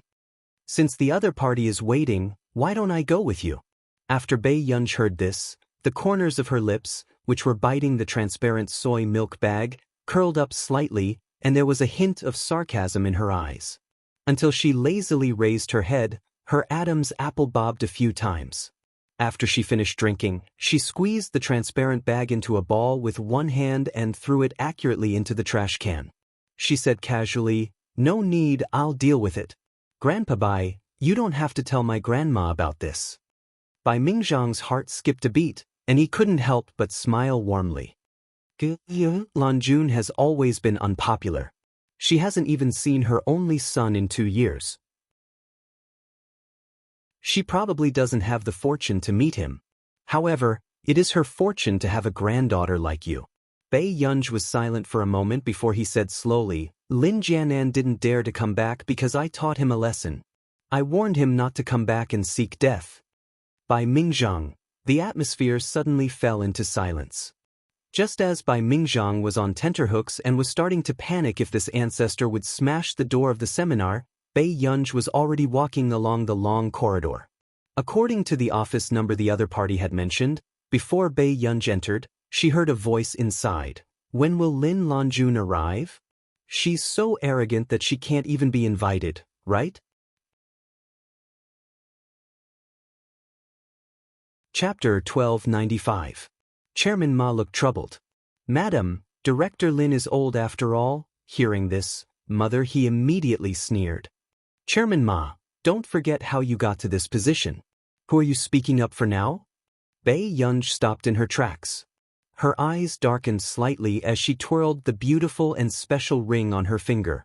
"Since the other party is waiting, why don't I go with you?" After Bei Yunj heard this, the corners of her lips, which were biting the transparent soy milk bag, curled up slightly, and there was a hint of sarcasm in her eyes. Until she lazily raised her head, her Adam's apple bobbed a few times. After she finished drinking, she squeezed the transparent bag into a ball with one hand and threw it accurately into the trash can. She said casually, "No need, I'll deal with it. Grandpa Bai, you don't have to tell my grandma about this." Bai Mingzhang's heart skipped a beat, and he couldn't help but smile warmly. Longjun has always been unpopular. She hasn't even seen her only son in 2 years. She probably doesn't have the fortune to meet him. However, it is her fortune to have a granddaughter like you. Bei Yunj was silent for a moment before he said slowly, "Lin Jianan didn't dare to come back because I taught him a lesson. I warned him not to come back and seek death." Bai Mingzhang, the atmosphere suddenly fell into silence. Just as Bai Mingzhang was on tenterhooks and was starting to panic if this ancestor would smash the door of the seminar, Bei Yunj was already walking along the long corridor. According to the office number the other party had mentioned, before Bei Yunj entered, she heard a voice inside. "When will Lin Longjun arrive? She's so arrogant that she can't even be invited, right?" Chapter 1295. Chairman Ma looked troubled. "Madam, Director Lin is old after all. Hearing this, Mother He immediately sneered. Chairman Ma, don't forget how you got to this position. Who are you speaking up for now? Bei Yunj stopped in her tracks. Her eyes darkened slightly as she twirled the beautiful and special ring on her finger.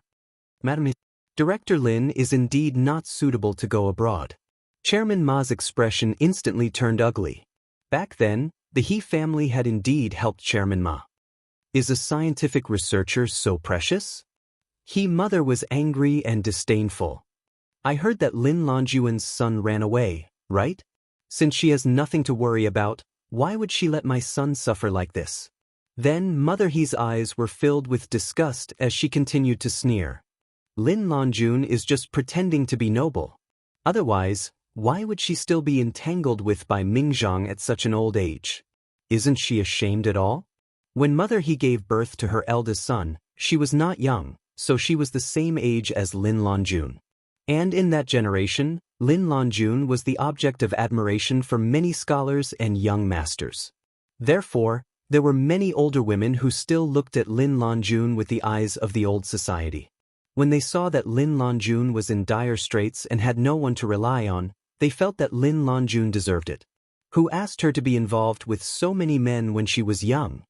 Madam, Director Lin is indeed not suitable to go abroad. Chairman Ma's expression instantly turned ugly. Back then, the He family had indeed helped Chairman Ma. Is a scientific researcher so precious? He mother was angry and disdainful. I heard that Lin Longjuan's son ran away, right? Since she has nothing to worry about, why would she let my son suffer like this? Then Mother He's eyes were filled with disgust as she continued to sneer. Lin Longjun is just pretending to be noble. Otherwise, why would she still be entangled with by Mingzhang at such an old age? Isn't she ashamed at all? When Mother He gave birth to her eldest son, she was not young, so she was the same age as Lin Longjun. And in that generation, Lin Longjun was the object of admiration for many scholars and young masters. Therefore, there were many older women who still looked at Lin Longjun with the eyes of the old society. When they saw that Lin Longjun was in dire straits and had no one to rely on, they felt that Lin Longjun deserved it. Who asked her to be involved with so many men when she was young?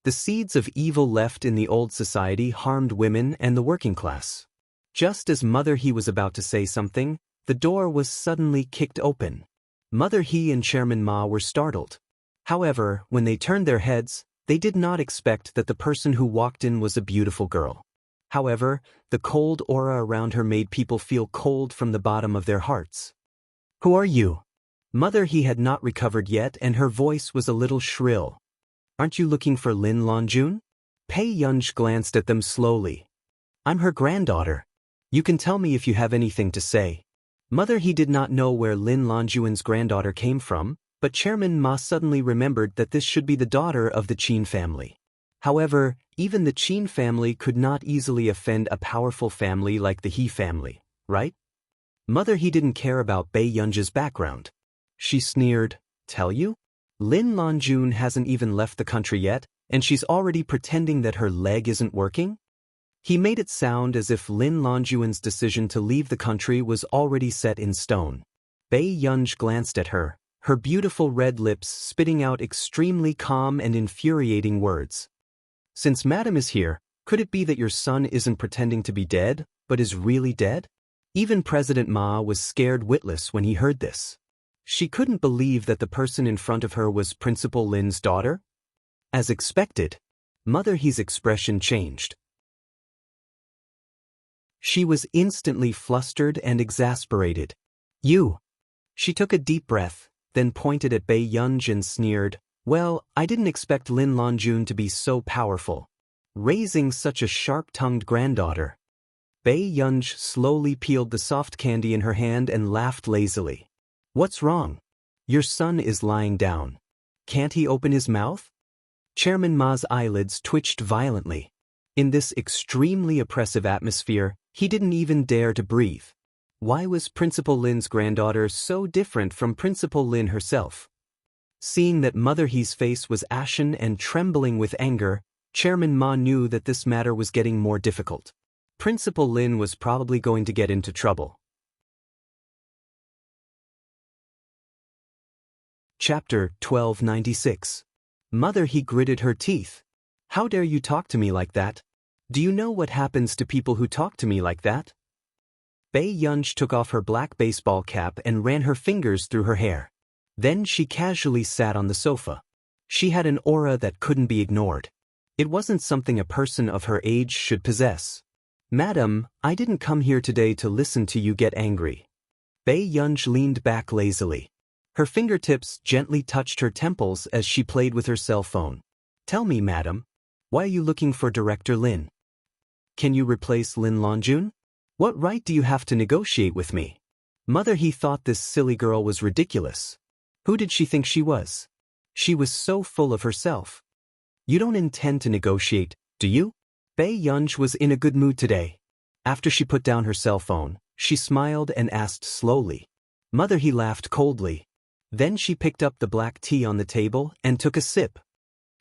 The seeds of evil left in the old society harmed women and the working class. Just as Mother He was about to say something, the door was suddenly kicked open. Mother He and Chairman Ma were startled. However, when they turned their heads, they did not expect that the person who walked in was a beautiful girl. However, the cold aura around her made people feel cold from the bottom of their hearts. Who are you? Mother He had not recovered yet and her voice was a little shrill. Aren't you looking for Lin Longjun? Pei Yunj glanced at them slowly. I'm her granddaughter. You can tell me if you have anything to say. Mother He did not know where Lin Longjuan's granddaughter came from, but Chairman Ma suddenly remembered that this should be the daughter of the Qin family. However, even the Qin family could not easily offend a powerful family like the He family, right? Mother He didn't care about Bei Yunj's background. She sneered, tell you? Lin Longjun hasn't even left the country yet, and she's already pretending that her leg isn't working? He made it sound as if Lin Longjuan's decision to leave the country was already set in stone. Bei Yunj glanced at her, her beautiful red lips spitting out extremely calm and infuriating words. Since Madam is here, could it be that your son isn't pretending to be dead, but is really dead? Even President Ma was scared witless when he heard this. She couldn't believe that the person in front of her was Principal Lin's daughter. As expected, Mother He's expression changed. She was instantly flustered and exasperated. You! She took a deep breath, then pointed at Bei Yunj and sneered, well, I didn't expect Lin Longjun to be so powerful. Raising such a sharp-tongued granddaughter. Bei Yunj slowly peeled the soft candy in her hand and laughed lazily. What's wrong? Your son is lying down. Can't he open his mouth? Chairman Ma's eyelids twitched violently. In this extremely oppressive atmosphere, he didn't even dare to breathe. Why was Principal Lin's granddaughter so different from Principal Lin herself? Seeing that Mother He's face was ashen and trembling with anger, Chairman Ma knew that this matter was getting more difficult. Principal Lin was probably going to get into trouble. Chapter 1296. Mother He gritted her teeth. How dare you talk to me like that? Do you know what happens to people who talk to me like that? Bei Yunj took off her black baseball cap and ran her fingers through her hair. Then she casually sat on the sofa. She had an aura that couldn't be ignored. It wasn't something a person of her age should possess. Madam, I didn't come here today to listen to you get angry. Bei Yunj leaned back lazily. Her fingertips gently touched her temples as she played with her cell phone. Tell me, madam, why are you looking for Director Lin? Can you replace Lin Longjun? What right do you have to negotiate with me? Mother He thought this silly girl was ridiculous. Who did she think she was? She was so full of herself. You don't intend to negotiate, do you? Bei Yunj was in a good mood today. After she put down her cell phone, she smiled and asked slowly. Mother He laughed coldly. Then she picked up the black tea on the table and took a sip.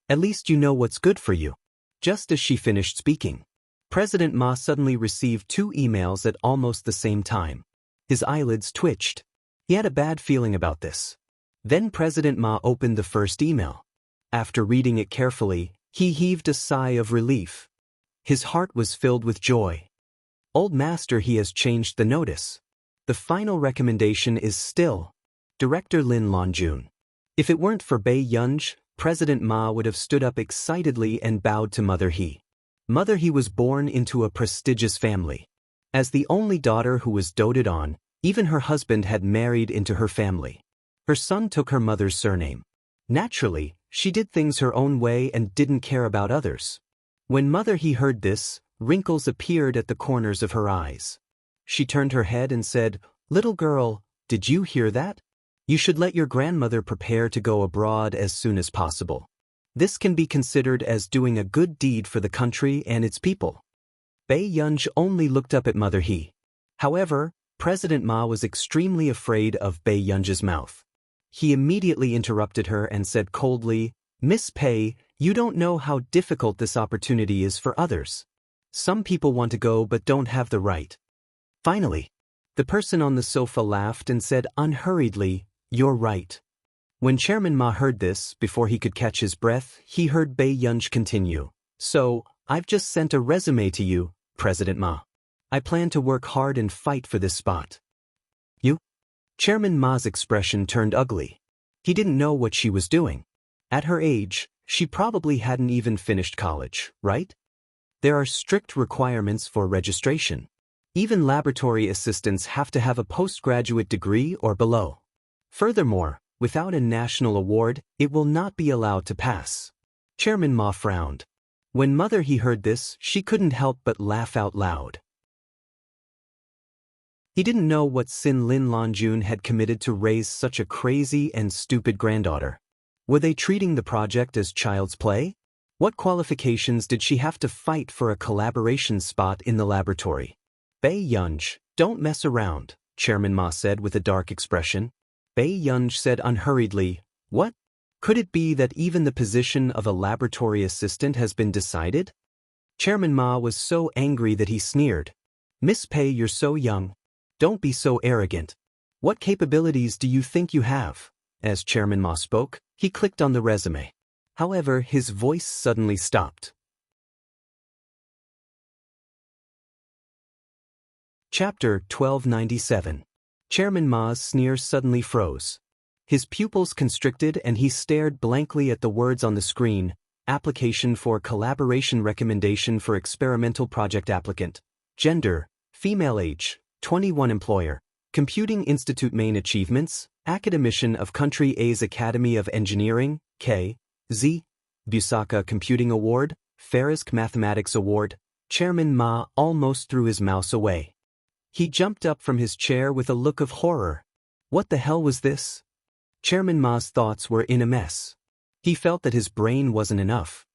At least you know what's good for you. Just as she finished speaking, President Ma suddenly received 2 emails at almost the same time. His eyelids twitched. He had a bad feeling about this. Then President Ma opened the first email. After reading it carefully, he heaved a sigh of relief. His heart was filled with joy. Old Master, he has changed the notice. The final recommendation is still Director Lin Longjun. If it weren't for Bai Yunj, President Ma would have stood up excitedly and bowed to Mother He. Mother He was born into a prestigious family. As the only daughter who was doted on, even her husband had married into her family. Her son took her mother's surname. Naturally, she did things her own way and didn't care about others. When Mother He heard this, wrinkles appeared at the corners of her eyes. She turned her head and said, "Little girl, did you hear that? You should let your grandmother prepare to go abroad as soon as possible. This can be considered as doing a good deed for the country and its people." Bai Yunj only looked up at Mother He. However, President Ma was extremely afraid of Bai Yunj's mouth. He immediately interrupted her and said coldly, "Miss Pei, you don't know how difficult this opportunity is for others. Some people want to go but don't have the right." Finally, the person on the sofa laughed and said unhurriedly, "You're right." When Chairman Ma heard this, before he could catch his breath, he heard Bai Yunj continue, "So, I've just sent a resume to you, President Ma. I plan to work hard and fight for this spot." "You?" Chairman Ma's expression turned ugly. He didn't know what she was doing. At her age, she probably hadn't even finished college, right? There are strict requirements for registration. Even laboratory assistants have to have a postgraduate degree or below. Furthermore, without a national award, it will not be allowed to pass. Chairman Ma frowned. When Mother He heard this, she couldn't help but laugh out loud. He didn't know what sin Lin Longjun had committed to raise such a crazy and stupid granddaughter. Were they treating the project as child's play? What qualifications did she have to fight for a collaboration spot in the laboratory? "Bai Yunj, don't mess around," Chairman Ma said with a dark expression. Bai Yunj said unhurriedly, "What? Could it be that even the position of a laboratory assistant has been decided?" Chairman Ma was so angry that he sneered. "Miss Pei, you're so young. Don't be so arrogant. What capabilities do you think you have?" As Chairman Ma spoke, he clicked on the resume. However, his voice suddenly stopped. Chapter 1297. Chairman Ma's sneer suddenly froze. His pupils constricted and he stared blankly at the words on the screen. Application for collaboration recommendation for experimental project applicant. Gender, female, age, 21, employer. Computing Institute main achievements, academician of Country A's Academy of Engineering, K. Z. Busaka Computing Award, Farisk Mathematics Award. Chairman Ma almost threw his mouse away. He jumped up from his chair with a look of horror. What the hell was this? Chairman Ma's thoughts were in a mess. He felt that his brain wasn't enough.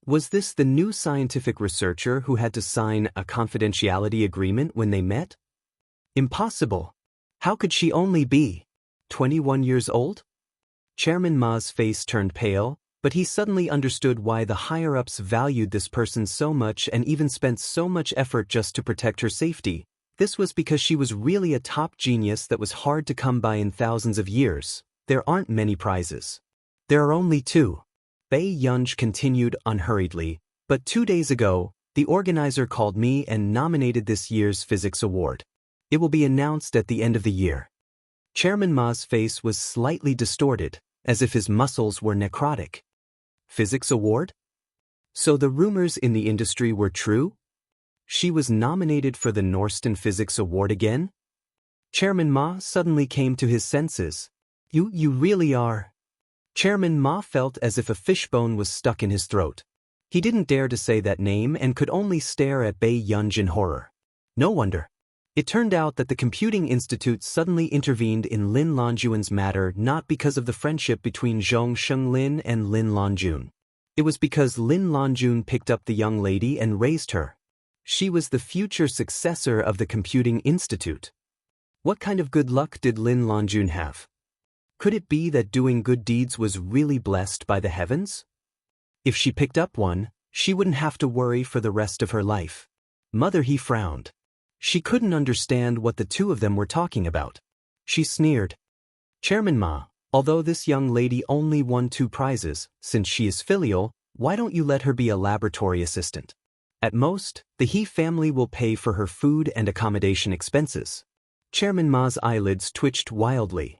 Was this the new scientific researcher who had to sign a confidentiality agreement when they met? Impossible. How could she only be 21 years old? Chairman Ma's face turned pale, but he suddenly understood why the higher-ups valued this person so much and even spent so much effort just to protect her safety. This was because she was really a top genius that was hard to come by in thousands of years. There aren't many prizes. There are only 2. Bai Yunj continued unhurriedly, but 2 days ago, the organizer called me and nominated this year's physics award. It will be announced at the end of the year. Chairman Ma's face was slightly distorted, as if his muscles were necrotic. Physics award? So the rumors in the industry were true? She was nominated for the Norston Physics Award again? Chairman Ma suddenly came to his senses. You really are. Chairman Ma felt as if a fishbone was stuck in his throat. He didn't dare to say that name and could only stare at Bai Yunj in horror. No wonder. It turned out that the Computing Institute suddenly intervened in Lin Longjun's matter not because of the friendship between Zhong Shenglin and Lin Longjun. It was because Lin Longjun picked up the young lady and raised her. She was the future successor of the Computing Institute. What kind of good luck did Lin Longjun have? Could it be that doing good deeds was really blessed by the heavens? If she picked up one, She wouldn't have to worry for the rest of her life. Mother He frowned. She couldn't understand what the two of them were talking about. She sneered. Chairman Ma, although this young lady only won 2 prizes, since she is filial, why don't you let her be a laboratory assistant? At most, the He family will pay for her food and accommodation expenses. Chairman Ma's eyelids twitched wildly.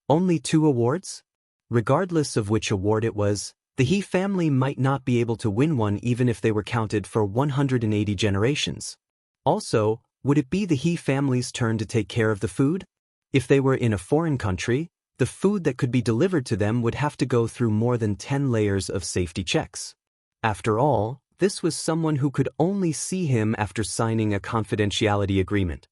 Only 2 awards? Regardless of which award it was, the He family might not be able to win one even if they were counted for 180 generations. Also, would it be the He family's turn to take care of the food? If they were in a foreign country, the food that could be delivered to them would have to go through more than 10 layers of safety checks. After all, this was someone who could only see him after signing a confidentiality agreement.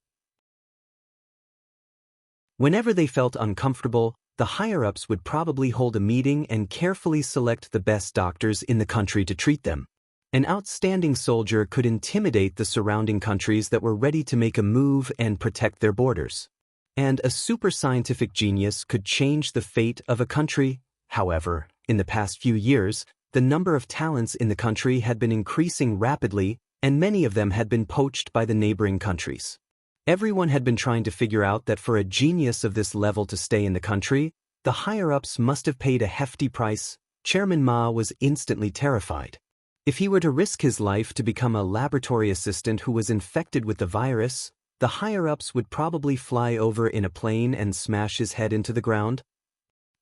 Whenever they felt uncomfortable, the higher-ups would probably hold a meeting and carefully select the best doctors in the country to treat them. An outstanding soldier could intimidate the surrounding countries that were ready to make a move and protect their borders. And a super scientific genius could change the fate of a country. However, in the past few years, the number of talents in the country had been increasing rapidly, and many of them had been poached by the neighboring countries. Everyone had been trying to figure out that for a genius of this level to stay in the country, the higher-ups must have paid a hefty price. Chairman Ma was instantly terrified. If he were to risk his life to become a laboratory assistant who was infected with the virus, the higher-ups would probably fly over in a plane and smash his head into the ground.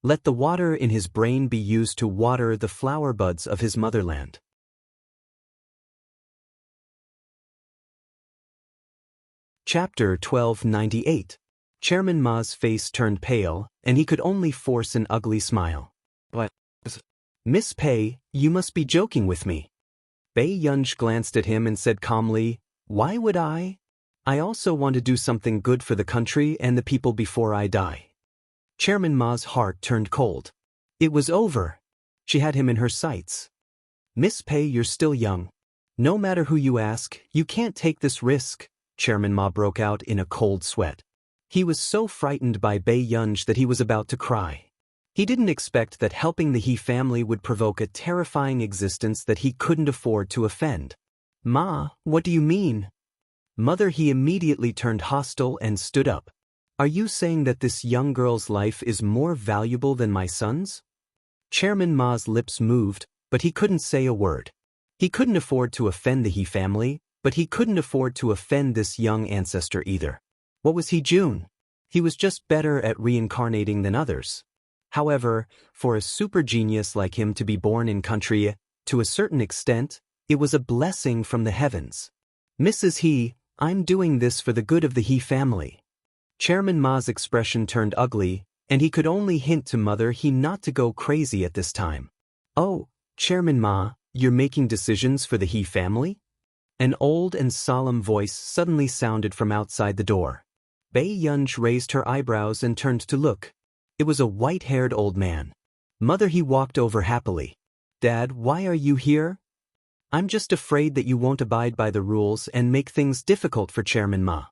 Let the water in his brain be used to water the flower buds of his motherland. Chapter 1298. Chairman Ma's face turned pale, and he could only force an ugly smile. What? Miss Pei, you must be joking with me. Bei Yunj glanced at him and said calmly, Why would I? I also want to do something good for the country and the people before I die. Chairman Ma's heart turned cold. It was over. She had him in her sights. Miss Pei, you're still young. No matter who you ask, you can't take this risk. Chairman Ma broke out in a cold sweat. He was so frightened by Bei Yunj that he was about to cry. He didn't expect that helping the He family would provoke a terrifying existence that he couldn't afford to offend. Ma, what do you mean? Mother He immediately turned hostile and stood up. Are you saying that this young girl's life is more valuable than my son's? Chairman Ma's lips moved, but he couldn't say a word. He couldn't afford to offend the He family, but he couldn't afford to offend this young ancestor either. What was he, June? He was just better at reincarnating than others. However, for a super genius like him to be born in country, to a certain extent, it was a blessing from the heavens. Mrs. He, I'm doing this for the good of the He family. Chairman Ma's expression turned ugly, and he could only hint to Mother He not to go crazy at this time. Oh, Chairman Ma, you're making decisions for the He family? An old and solemn voice suddenly sounded from outside the door. Bei Yunj raised her eyebrows and turned to look. It was a white-haired old man. Mother He walked over happily. Dad, why are you here? I'm just afraid that you won't abide by the rules and make things difficult for Chairman Ma.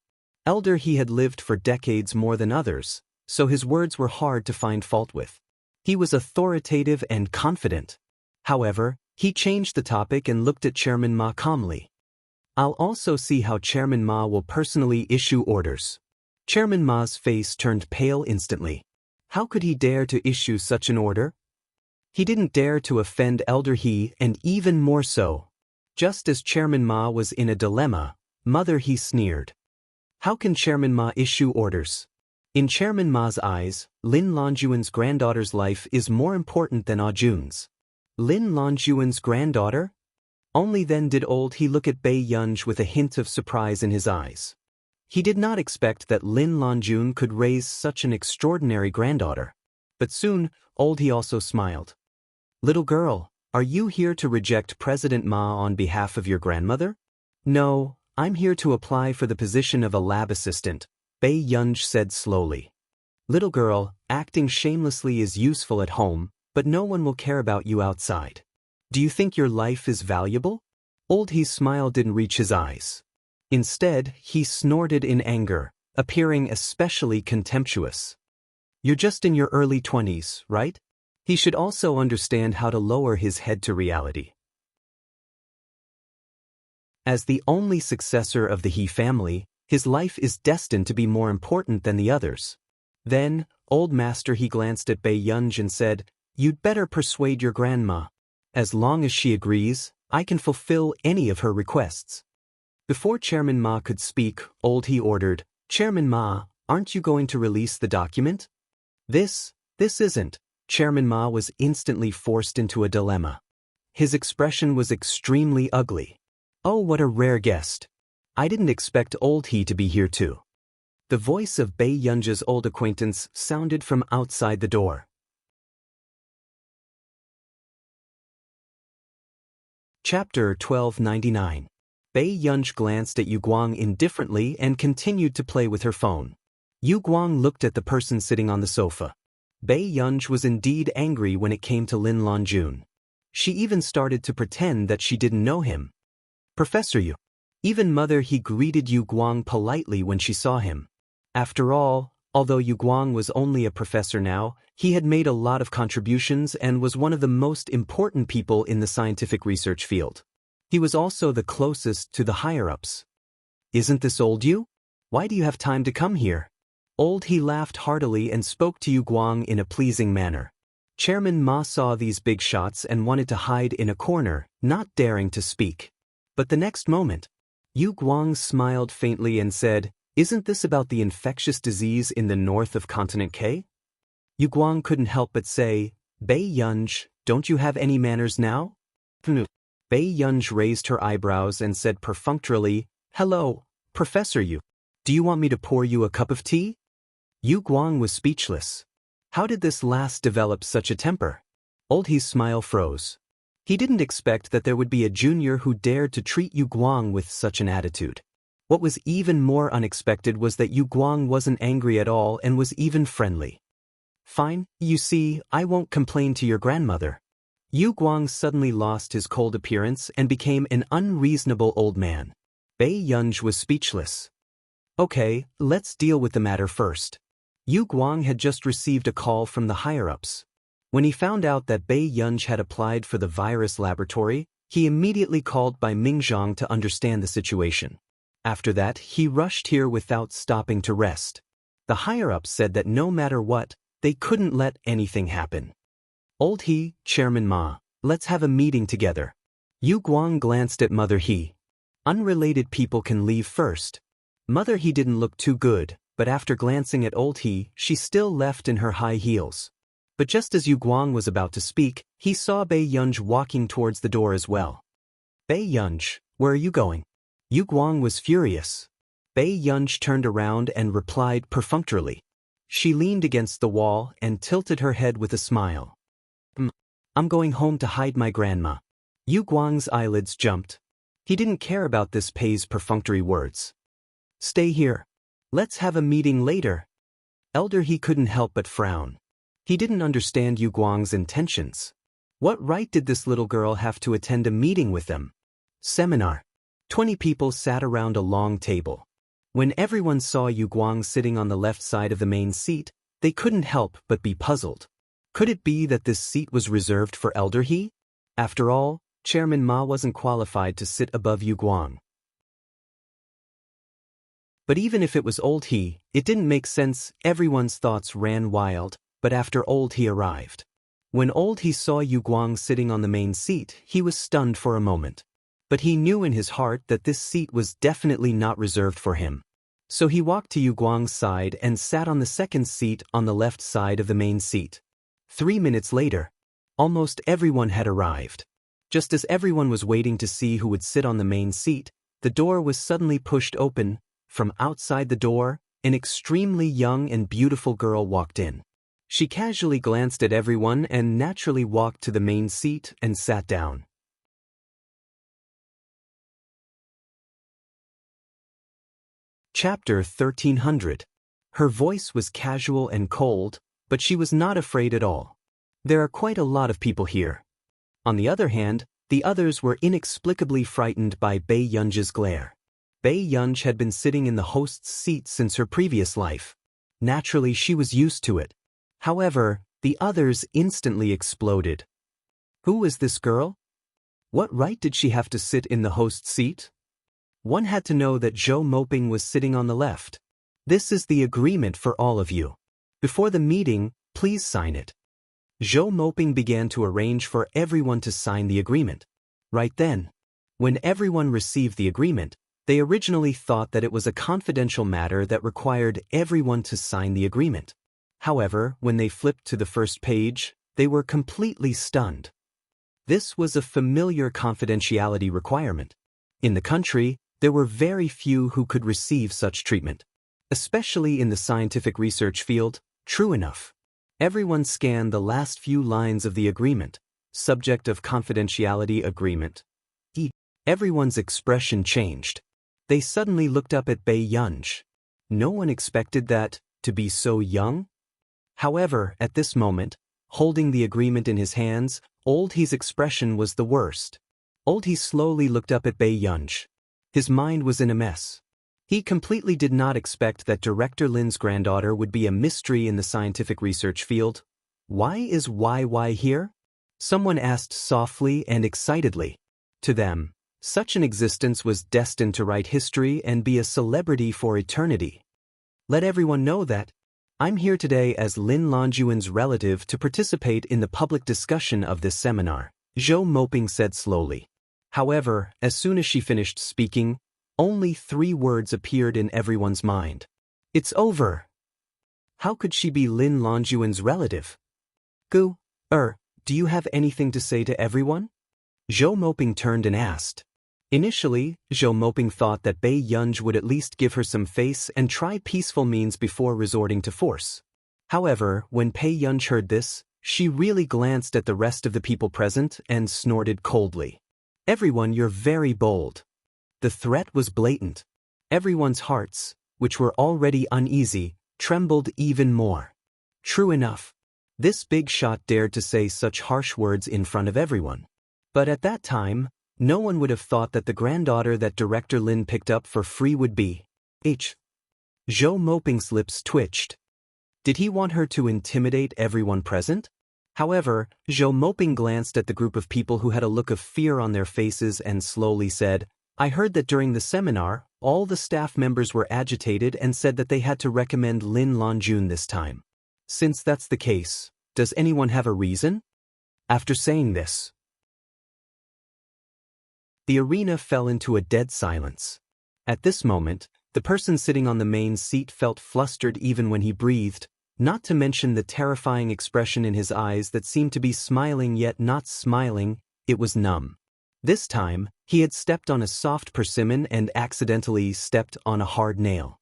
Elder He had lived for decades more than others, so his words were hard to find fault with. He was authoritative and confident. However, he changed the topic and looked at Chairman Ma calmly. I'll also see how Chairman Ma will personally issue orders. Chairman Ma's face turned pale instantly. How could he dare to issue such an order? He didn't dare to offend Elder He, and even more so. Just as Chairman Ma was in a dilemma, Mother He sneered. How can Chairman Ma issue orders? In Chairman Ma's eyes, Lin Longjuan's granddaughter's life is more important than Jun's. Lin Longjuan's granddaughter? Only then did old He look at Bei Yunj with a hint of surprise in his eyes. He did not expect that Lin Longjun could raise such an extraordinary granddaughter. But soon, old He also smiled. Little girl, are you here to reject President Ma on behalf of your grandmother? No, I'm here to apply for the position of a lab assistant, Bei Yunj said slowly. Little girl, acting shamelessly is useful at home, but no one will care about you outside. Do you think your life is valuable? Old He's smile didn't reach his eyes. Instead, he snorted in anger, appearing especially contemptuous. You're just in your early 20s, right? He should also understand how to lower his head to reality. As the only successor of the He family, his life is destined to be more important than the others. Then, old master He glanced at Bei Yunj and said, "You'd better persuade your grandma. As long as she agrees, I can fulfill any of her requests." Before Chairman Ma could speak, old He ordered, "Chairman Ma, aren't you going to release the document?" This isn't." Chairman Ma was instantly forced into a dilemma. His expression was extremely ugly. "Oh, what a rare guest. I didn't expect old He to be here too." The voice of Bei Yunja's old acquaintance sounded from outside the door. Chapter 1299. Bei Yunj glanced at Yu Guang indifferently and continued to play with her phone. Yu Guang looked at the person sitting on the sofa. Bei Yunj was indeed angry when it came to Lin Longjun. She even started to pretend that she didn't know him. "Professor Yu." Even Mother He greeted Yu Guang politely when she saw him. After all, although Yu Guang was only a professor now, he had made a lot of contributions and was one of the most important people in the scientific research field. He was also the closest to the higher-ups. "Isn't this old Yu? Why do you have time to come here?" Old He laughed heartily and spoke to Yu Guang in a pleasing manner. Chairman Ma saw these big shots and wanted to hide in a corner, not daring to speak. But the next moment, Yu Guang smiled faintly and said, "Isn't this about the infectious disease in the north of Continent K?" Yu Guang couldn't help but say, "Bei Yunj, don't you have any manners now?" Bei Yunj raised her eyebrows and said perfunctorily, "Hello, Professor Yu. Do you want me to pour you a cup of tea?" Yu Guang was speechless. How did this last develop such a temper? Old He's smile froze. He didn't expect that there would be a junior who dared to treat Yu Guang with such an attitude. What was even more unexpected was that Yu Guang wasn't angry at all and was even friendly. "Fine, you see, I won't complain to your grandmother." Yu Guang suddenly lost his cold appearance and became an unreasonable old man. Bei Yunj was speechless. "Okay, let's deal with the matter first." Yu Guang had just received a call from the higher-ups. When he found out that Bei Yunj had applied for the virus laboratory, he immediately called Bai Mingzhang to understand the situation. After that, he rushed here without stopping to rest. The higher-ups said that no matter what, they couldn't let anything happen. "Old He, Chairman Ma, let's have a meeting together." Yu Guang glanced at Mother He. Unrelated people can leave first. Mother He didn't look too good, but after glancing at Old He, she still left in her high heels. But just as Yu Guang was about to speak, he saw Bei Yunj walking towards the door as well. "Bei Yunj, where are you going?" Yu Guang was furious. Bei Yunj turned around and replied perfunctorily. She leaned against the wall and tilted her head with a smile. "I'm going home to hide my grandma." Yu Guang's eyelids jumped. He didn't care about this Pei's perfunctory words. "Stay here. Let's have a meeting later." Elder He couldn't help but frown. He didn't understand Yu Guang's intentions. What right did this little girl have to attend a meeting with them? Seminar. 20 people sat around a long table. When everyone saw Yu Guang sitting on the left side of the main seat, they couldn't help but be puzzled. Could it be that this seat was reserved for Elder He? After all, Chairman Ma wasn't qualified to sit above Yu Guang. But even if it was Old He, it didn't make sense. Everyone's thoughts ran wild, but after Old He arrived. When Old He saw Yu Guang sitting on the main seat, he was stunned for a moment. But he knew in his heart that this seat was definitely not reserved for him. So he walked to Yu Guang's side and sat on the second seat on the left side of the main seat. 3 minutes later, almost everyone had arrived. Just as everyone was waiting to see who would sit on the main seat, the door was suddenly pushed open. From outside the door, an extremely young and beautiful girl walked in. She casually glanced at everyone and naturally walked to the main seat and sat down. Chapter 1300. Her voice was casual and cold, but she was not afraid at all. "There are quite a lot of people here." On the other hand, the others were inexplicably frightened by Bei Yunj's glare. Bei Yunj had been sitting in the host's seat since her previous life. Naturally, she was used to it. However, the others instantly exploded. Who was this girl? What right did she have to sit in the host's seat? One had to know that Zhou Moping was sitting on the left. This is the agreement for all of you. Before the meeting, please sign it. Zhou Moping began to arrange for everyone to sign the agreement. Right then, when everyone received the agreement, they originally thought that it was a confidential matter that required everyone to sign the agreement. However, when they flipped to the first page, they were completely stunned. This was a familiar confidentiality requirement. In the country, there were very few who could receive such treatment. Especially in the scientific research field, true enough. Everyone scanned the last few lines of the agreement, subject of confidentiality agreement. Everyone's expression changed. They suddenly looked up at Bei Yunj. No one expected that, to be so young. However, at this moment, holding the agreement in his hands, Old He's expression was the worst. Old He slowly looked up at Bei Yunj. His mind was in a mess. He completely did not expect that Director Lin's granddaughter would be a mystery in the scientific research field. Why is YY here? Someone asked softly and excitedly. To them, such an existence was destined to write history and be a celebrity for eternity. Let everyone know that I'm here today as Lin Longjuan's relative to participate in the public discussion of this seminar, Zhou Moping said slowly. However, as soon as she finished speaking, only 3 words appeared in everyone's mind. It's over. How could she be Lin Longjuan's relative? Do you have anything to say to everyone? Zhou Moping turned and asked. Initially, Zhou Moping thought that Bei Yunj would at least give her some face and try peaceful means before resorting to force. However, when Bei Yunj heard this, she really glanced at the rest of the people present and snorted coldly. Everyone, you're very bold. The threat was blatant. Everyone's hearts, which were already uneasy, trembled even more. True enough. This big shot dared to say such harsh words in front of everyone. But at that time, no one would have thought that the granddaughter that Director Lin picked up for free would be Zhou Moping's lips twitched. Did he want her to intimidate everyone present? However, Zhou Moping glanced at the group of people who had a look of fear on their faces and slowly said, I heard that during the seminar, all the staff members were agitated and said that they had to recommend Lin Longjun this time. Since that's the case, does anyone have a reason? After saying this, the arena fell into a dead silence. At this moment, the person sitting on the main seat felt flustered even when he breathed, not to mention the terrifying expression in his eyes that seemed to be smiling yet not smiling. It was numb. This time, he had stepped on a soft persimmon and accidentally stepped on a hard nail.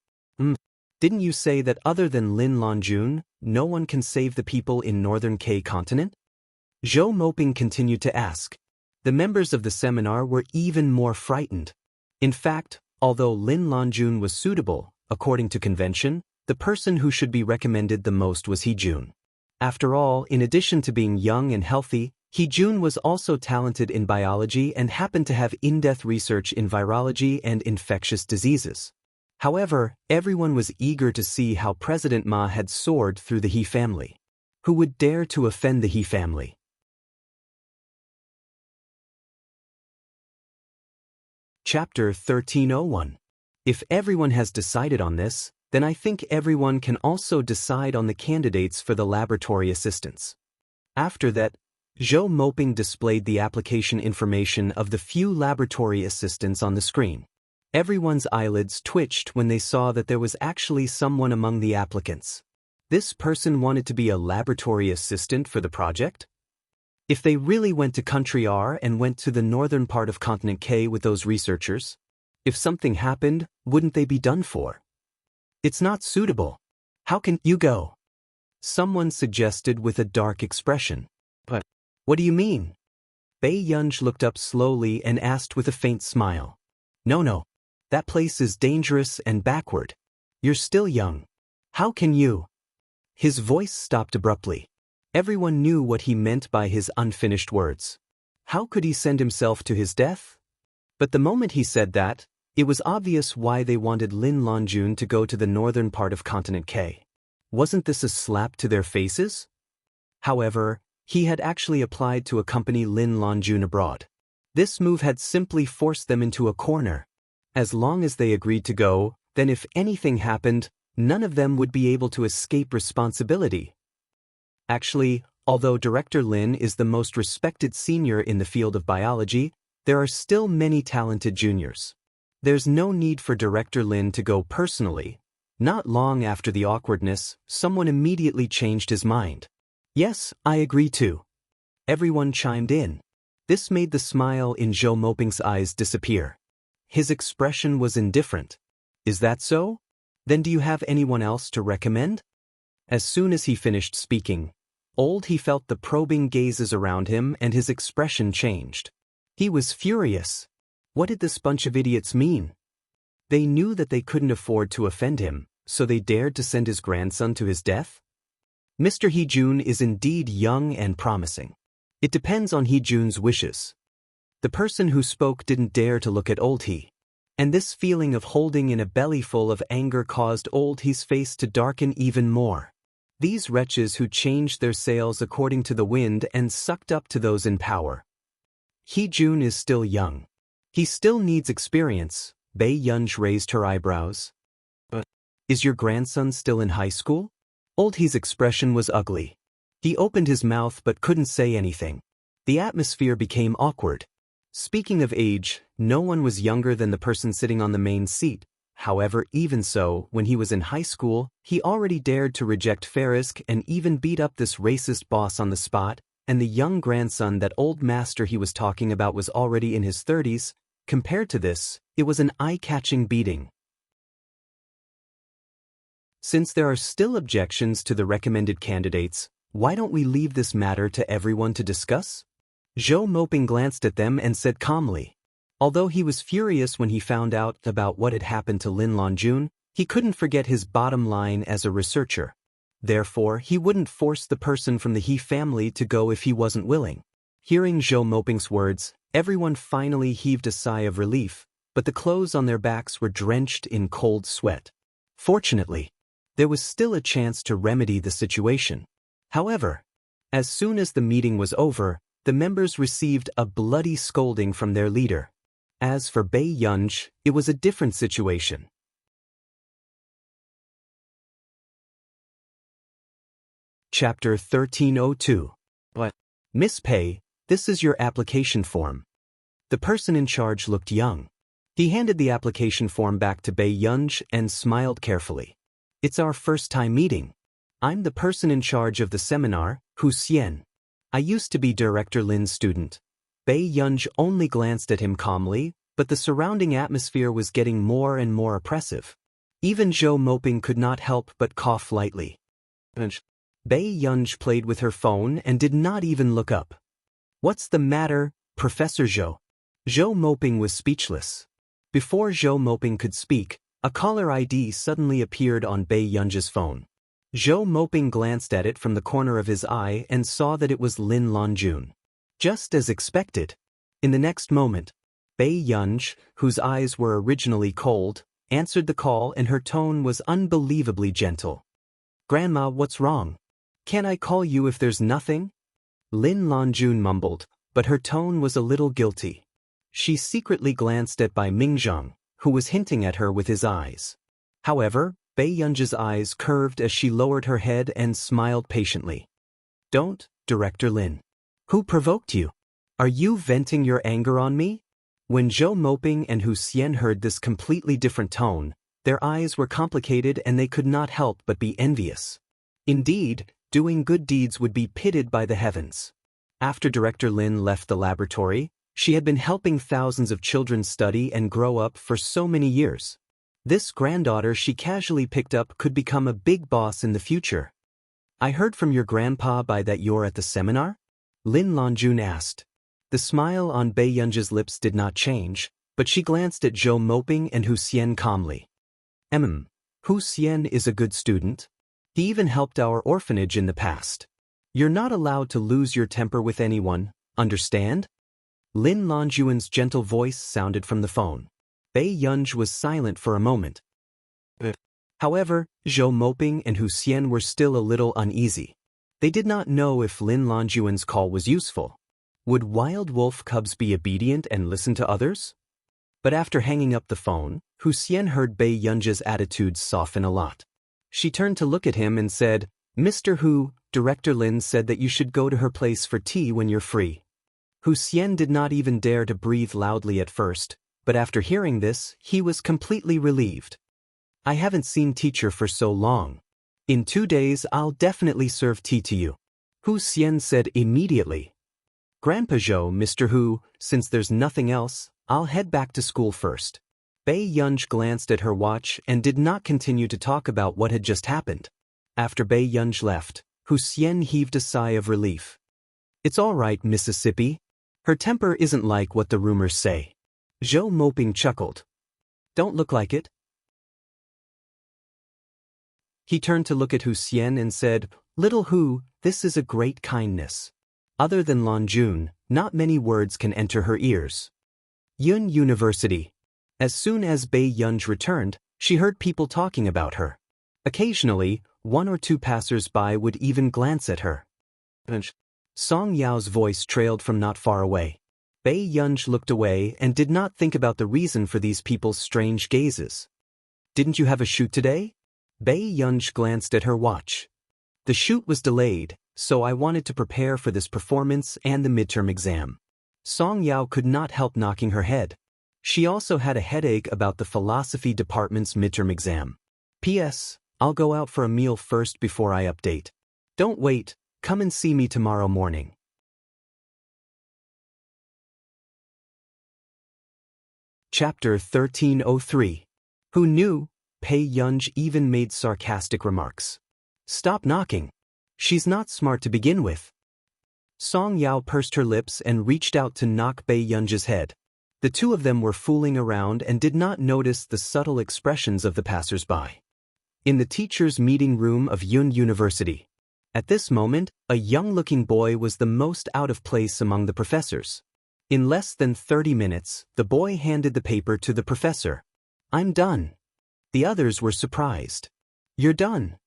Didn't you say that other than Lin Longjun, no one can save the people in Northern K continent? Zhou Moping continued to ask. The members of the seminar were even more frightened. In fact, although Lin Longjun was suitable, according to convention, the person who should be recommended the most was He-jun. After all, in addition to being young and healthy, He-jun was also talented in biology and happened to have in-depth research in virology and infectious diseases. However, everyone was eager to see how President Ma had soared through the He family. Who would dare to offend the He family? Chapter 1301. If everyone has decided on this, then I think everyone can also decide on the candidates for the laboratory assistants. After that, Zhou Moping displayed the application information of the few laboratory assistants on the screen. Everyone's eyelids twitched when they saw that there was actually someone among the applicants. This person wanted to be a laboratory assistant for the project? If they really went to Country R and went to the northern part of Continent K with those researchers, if something happened, wouldn't they be done for? It's not suitable. How can you go? Someone suggested with a dark expression. But what do you mean? Bei Yunj looked up slowly and asked with a faint smile. No. That place is dangerous and backward. You're still young. How can you? His voice stopped abruptly. Everyone knew what he meant by his unfinished words. How could he send himself to his death? But the moment he said that, it was obvious why they wanted Lin Longjun to go to the northern part of Continent K. Wasn't this a slap to their faces? However, he had actually applied to accompany Lin Longjun abroad. This move had simply forced them into a corner. As long as they agreed to go, then if anything happened, none of them would be able to escape responsibility. Actually, although Director Lin is the most respected senior in the field of biology, there are still many talented juniors. There's no need for Director Lin to go personally. Not long after the awkwardness, someone immediately changed his mind. Yes, I agree too. Everyone chimed in. This made the smile in Zhou Moping's eyes disappear. His expression was indifferent. Is that so? Then do you have anyone else to recommend? As soon as he finished speaking, he felt the probing gazes around him and his expression changed. He was furious. What did this bunch of idiots mean? They knew that they couldn't afford to offend him, so they dared to send his grandson to his death? Mr. He-jun is indeed young and promising. It depends on He-jun's wishes. The person who spoke didn't dare to look at old He. And this feeling of holding in a bellyful of anger caused old He's face to darken even more. These wretches who changed their sails according to the wind and sucked up to those in power. He-jun is still young. He still needs experience. Bei Yunj raised her eyebrows. But is your grandson still in high school? Old He's expression was ugly. He opened his mouth but couldn't say anything. The atmosphere became awkward. Speaking of age, no one was younger than the person sitting on the main seat. However, even so, when he was in high school, he already dared to reject Farisk and even beat up this racist boss on the spot, and the young grandson that old master he was talking about was already in his 30s. Compared to this, it was an eye-catching beating. Since there are still objections to the recommended candidates, why don't we leave this matter to everyone to discuss? Zhou Moping glanced at them and said calmly. Although he was furious when he found out about what had happened to Lin Longjun, he couldn't forget his bottom line as a researcher. Therefore, he wouldn't force the person from the He family to go if he wasn't willing. Hearing Zhou Moping's words, everyone finally heaved a sigh of relief, but the clothes on their backs were drenched in cold sweat. Fortunately, there was still a chance to remedy the situation. However, as soon as the meeting was over, the members received a bloody scolding from their leader. As for Bei Yunj, it was a different situation. Chapter 1302. But, Miss Pei, this is your application form. The person in charge looked young. He handed the application form back to Bei Yunj and smiled carefully. It's our first time meeting. I'm the person in charge of the seminar, Hu Xian. I used to be Director Lin's student. Bei Yunj only glanced at him calmly, but the surrounding atmosphere was getting more and more oppressive. Even Zhou Moping could not help but cough lightly. Bei Yunj played with her phone and did not even look up. What's the matter, Professor Zhou? Zhou Moping was speechless. Before Zhou Moping could speak, a caller ID suddenly appeared on Bei Yunj's phone. Zhou Moping glanced at it from the corner of his eye and saw that it was Lin Longjun. Just as expected. In the next moment, Bei Yunj, whose eyes were originally cold, answered the call and her tone was unbelievably gentle. Grandma, what's wrong? Can't I call you if there's nothing? Lin Longjun mumbled, but her tone was a little guilty. She secretly glanced at Bai Mingzhang, who was hinting at her with his eyes. However, Bei Yunj's eyes curved as she lowered her head and smiled patiently. Don't, Director Lin. Who provoked you? Are you venting your anger on me? When Zhou Moping and Hu Xian heard this completely different tone, their eyes were complicated and they could not help but be envious. Indeed, doing good deeds would be pitted by the heavens. After Director Lin left the laboratory, she had been helping thousands of children study and grow up for so many years. This granddaughter she casually picked up could become a big boss in the future. I heard from your grandpa that you're at the seminar? Lin Longjun asked. The smile on Bei Yunj's lips did not change, but she glanced at Zhou Moping and Hu Xian calmly. Hu Xian is a good student. He even helped our orphanage in the past. You're not allowed to lose your temper with anyone, understand? Lin Longjun's gentle voice sounded from the phone. Bei Yunj was silent for a moment. However, Zhou Moping and Hu Xian were still a little uneasy. They did not know if Lin Longjun's call was useful. Would wild wolf cubs be obedient and listen to others? But after hanging up the phone, Wuxian heard Bei Yunji's attitudes soften a lot. She turned to look at him and said, "Mr. Hu, Director Lin said that you should go to her place for tea when you're free." Wuxian did not even dare to breathe loudly at first, but after hearing this, he was completely relieved. "I haven't seen teacher for so long. In 2 days I'll definitely serve tea to you," Wuxian said immediately. "Grandpa Zhou, Mr. Hu, since there's nothing else, I'll head back to school first." Bei Yunji glanced at her watch and did not continue to talk about what had just happened. After Bei Yunji left, Wuxian heaved a sigh of relief. "It's all right, Mississippi. Her temper isn't like what the rumors say." Zhou moping chuckled. "Don't look like it." He turned to look at Wuxian and said, "Little Hu, this is a great kindness. Other than Longjun, not many words can enter her ears." Yun University. As soon as Bei Yunji returned, she heard people talking about her. Occasionally, 1 or 2 passers-by would even glance at her. Song Yao's voice trailed from not far away. Bei Yunji looked away and did not think about the reason for these people's strange gazes. "Didn't you have a shoot today?" Bei Yunji glanced at her watch. "The shoot was delayed, so I wanted to prepare for this performance and the midterm exam." Song Yao could not help knocking her head. She also had a headache about the philosophy department's midterm exam. "P.S. I'll go out for a meal first before I update. Don't wait, come and see me tomorrow morning." Chapter 1303. Who knew? Bei Yunji even made sarcastic remarks. "Stop knocking. She's not smart to begin with." Song Yao pursed her lips and reached out to knock Bei Yunji's head. The two of them were fooling around and did not notice the subtle expressions of the passers-by. In the teachers' meeting room of Yun University. At this moment, a young-looking boy was the most out of place among the professors. In less than 30 minutes, the boy handed the paper to the professor. "I'm done." The others were surprised. "You're done?"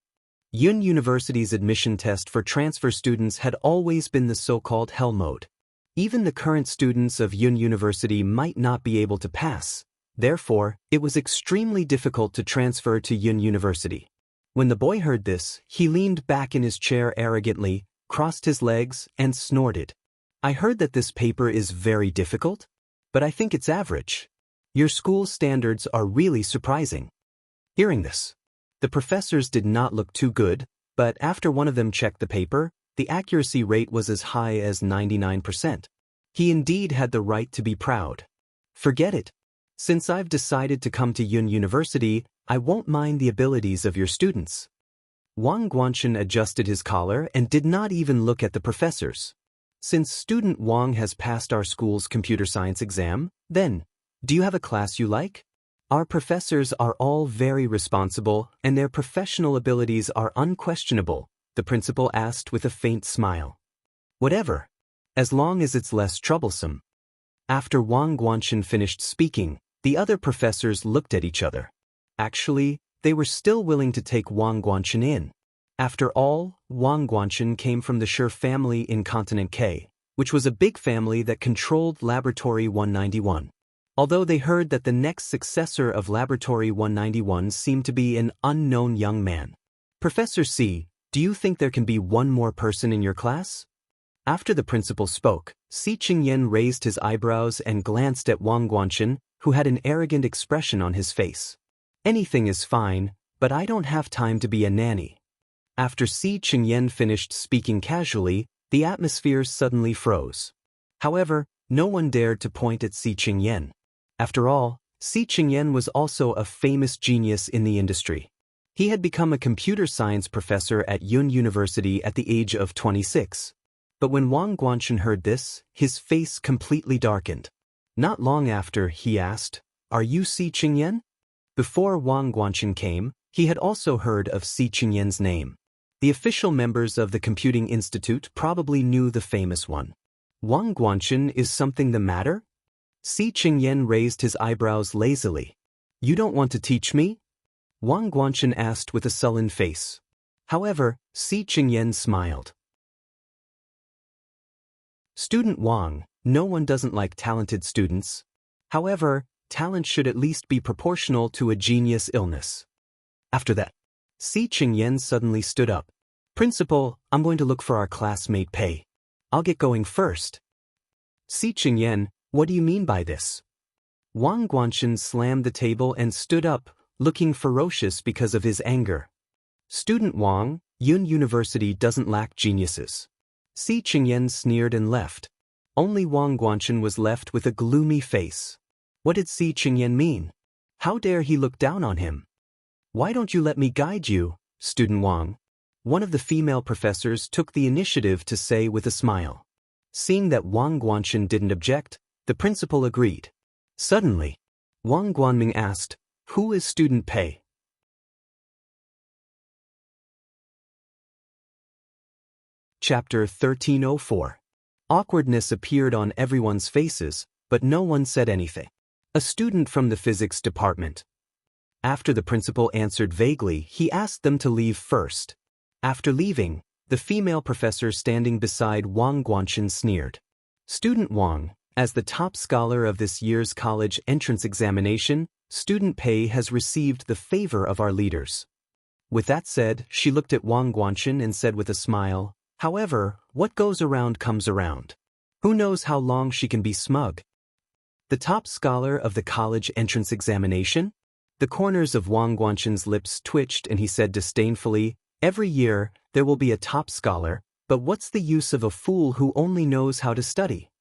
Yun University's admission test for transfer students had always been the so-called hell mode. Even the current students of Yun University might not be able to pass. Therefore, it was extremely difficult to transfer to Yun University. When the boy heard this, he leaned back in his chair arrogantly, crossed his legs, and snorted. "I heard that this paper is very difficult, but I think it's average. Your school's standards are really surprising." Hearing this, the professors did not look too good, but after one of them checked the paper, the accuracy rate was as high as 99%. He indeed had the right to be proud. "Forget it. Since I've decided to come to Yun University, I won't mind the abilities of your students." Wang Guanchen adjusted his collar and did not even look at the professors. "Since student Wang has passed our school's computer science exam, then, do you have a class you like? Our professors are all very responsible and their professional abilities are unquestionable," the principal asked with a faint smile. "Whatever, as long as it's less troublesome." After Wang Guanchen finished speaking, the other professors looked at each other. Actually, they were still willing to take Wang Guanchen in. After all, Wang Guanchen came from the Shi family in Continent K, which was a big family that controlled Laboratory 191. Although they heard that the next successor of Laboratory 191 seemed to be an unknown young man. "Professor C, do you think there can be one more person in your class?" After the principal spoke, Si Qingyan raised his eyebrows and glanced at Wang Guanchen, who had an arrogant expression on his face. "Anything is fine, but I don't have time to be a nanny." After Si Qingyan finished speaking casually, the atmosphere suddenly froze. However, no one dared to point at Si Qingyan. After all, Si Qingyan was also a famous genius in the industry. He had become a computer science professor at Yun University at the age of 26. But when Wang Guanchen heard this, his face completely darkened. Not long after, he asked, "Are you Si Qingyan?" Before Wang Guanchen came, he had also heard of Si Qingyan's name. The official members of the Computing Institute probably knew the famous one. "Wang Guanchen, is something the matter?" Si Qingyan raised his eyebrows lazily. "You don't want to teach me?" Wang Guanchen asked with a sullen face. However, Si Qingyan smiled. "Student Wang, no one doesn't like talented students. However, Talent should at least be proportional to a genius illness. After that, Xianxia suddenly stood up. Principal, I'm going to look for our classmate Pei. I'll get going first. Xianxia, what do you mean by this? Wang Guanxin slammed the table and stood up, looking ferocious because of his anger. Student Wang, Yun University doesn't lack geniuses. Xianxia sneered and left. Only Wang Guanxin was left with a gloomy face. What did Xianxia mean? How dare he look down on him? Why don't you let me guide you, Student Wang? One of the female professors took the initiative to say with a smile. Seeing that Wang Guanxin didn't object, the principal agreed. Suddenly, Wang Guanming asked, "Who is Student Pei?" Chapter 1304. Awkwardness appeared on everyone's faces, but no one said anything. A student from the physics department. After the principal answered vaguely, he asked them to leave first. After leaving, the female professor standing beside Wang Guanxin sneered. Student Wang, as the top scholar of this year's college entrance examination, Student Pei has received the favor of our leaders. With that said, she looked at Wang Guanxin and said with a smile, "However, what goes around comes around. Who knows how long she can be smug?" The top scholar of the college entrance examination? The corners of Wang Guanxin's lips twitched and he said disdainfully, "Every year, there will be a top scholar, but what's the use of a fool who only knows how to study?"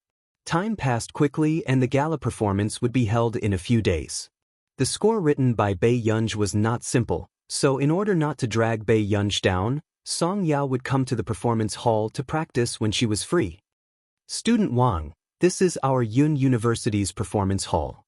Time passed quickly and the gala performance would be held in a few days. The score written by Bei Yunj was not simple, so in order not to drag Bei Yunj down, Song Yao would come to the performance hall to practice when she was free. Student Wang, this is our Yun University's performance hall.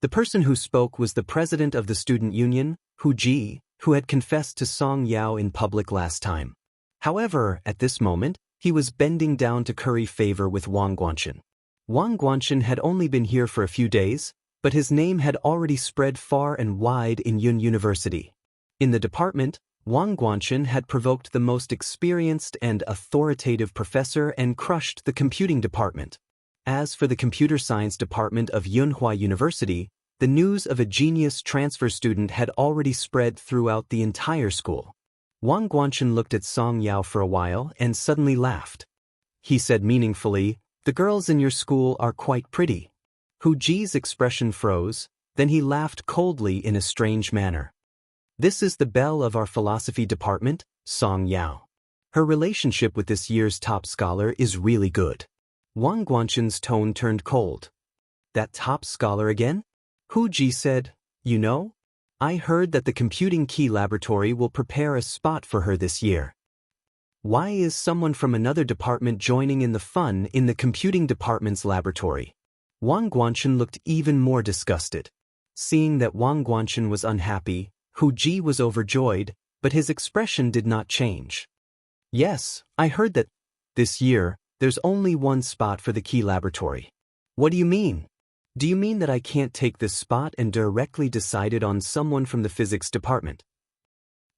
The person who spoke was the president of the student union, Hu Ji, who had confessed to Song Yao in public last time. However, at this moment, he was bending down to curry favor with Wang Guanxin. Wang Guanxin had only been here for a few days, but his name had already spread far and wide in Yun University. In the department, Wang Guanxin had provoked the most experienced and authoritative professor and crushed the computing department. As for the computer science department of Yunhua University, the news of a genius transfer student had already spread throughout the entire school. Wang Guanxin looked at Song Yao for a while and suddenly laughed. He said meaningfully, "The girls in your school are quite pretty." Hu Ji's expression froze, then he laughed coldly in a strange manner. "This is the belle of our philosophy department, Song Yao. Her relationship with this year's top scholar is really good." Wang Guanxin's tone turned cold. "That top scholar again?" Hu Ji said, "You know, I heard that the computing key laboratory will prepare a spot for her this year. Why is someone from another department joining in the fun in the computing department's laboratory?" Wang Guanxin looked even more disgusted. Seeing that Wang Guanxin was unhappy, Hu Ji was overjoyed, but his expression did not change. "Yes, I heard that this year, there's only one spot for the key laboratory." "What do you mean? Do you mean that I can't take this spot and directly decide it on someone from the physics department?"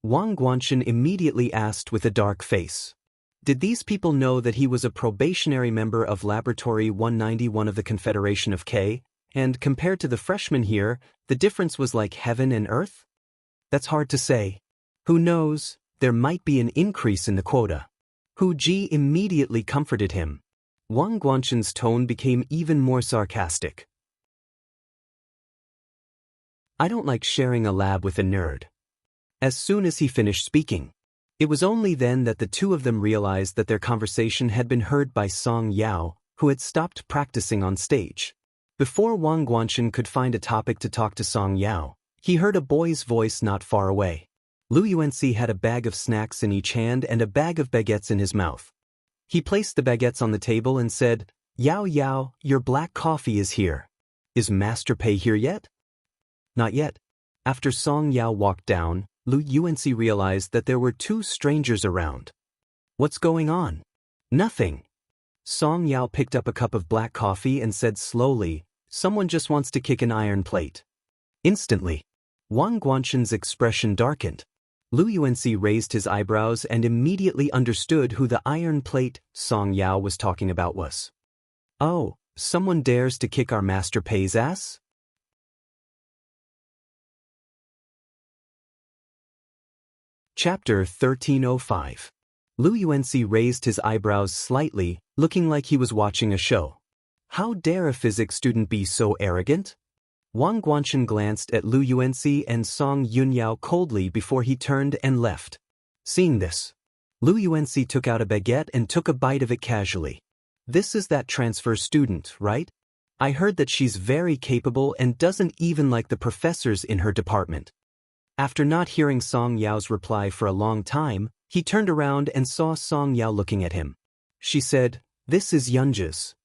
Wang Guanxin immediately asked with a dark face. Did these people know that he was a probationary member of Laboratory 191 of the Confederation of K, and compared to the freshmen here, the difference was like heaven and earth? That's hard to say. Who knows, there might be an increase in the quota. Hu Ji immediately comforted him. Wang Guanxin's tone became even more sarcastic. "I don't like sharing a lab with a nerd." As soon as he finished speaking, it was only then that the two of them realized that their conversation had been heard by Song Yao, who had stopped practicing on stage. Before Wang Guanxin could find a topic to talk to Song Yao, he heard a boy's voice not far away. Lu Yuanxi had a bag of snacks in each hand and a bag of baguettes in his mouth. He placed the baguettes on the table and said, "Yao Yao, your black coffee is here. Is Master Pei here yet?" "Not yet." After Song Yao walked down, Lu Yuanxi realized that there were two strangers around. "What's going on?" "Nothing." Song Yao picked up a cup of black coffee and said slowly, "Someone just wants to kick an iron plate." Instantly, Wang Guanxin's expression darkened. Lu Yuanxi raised his eyebrows and immediately understood who the iron plate Song Yao was talking about was. "Oh, someone dares to kick our Master Pei's ass?" Chapter 1305. Lu Yuanxi raised his eyebrows slightly, looking like he was watching a show. How dare a physics student be so arrogant? Wang Guanchen glanced at Lu Yuanxi and Song Yunyao coldly before he turned and left. Seeing this, Lu Yuanxi took out a baguette and took a bite of it casually. This is that transfer student, right? I heard that she's very capable and doesn't even like the professors in her department. After not hearing Song Yao's reply for a long time, he turned around and saw Song Yao looking at him. She said, "This is Yunji's."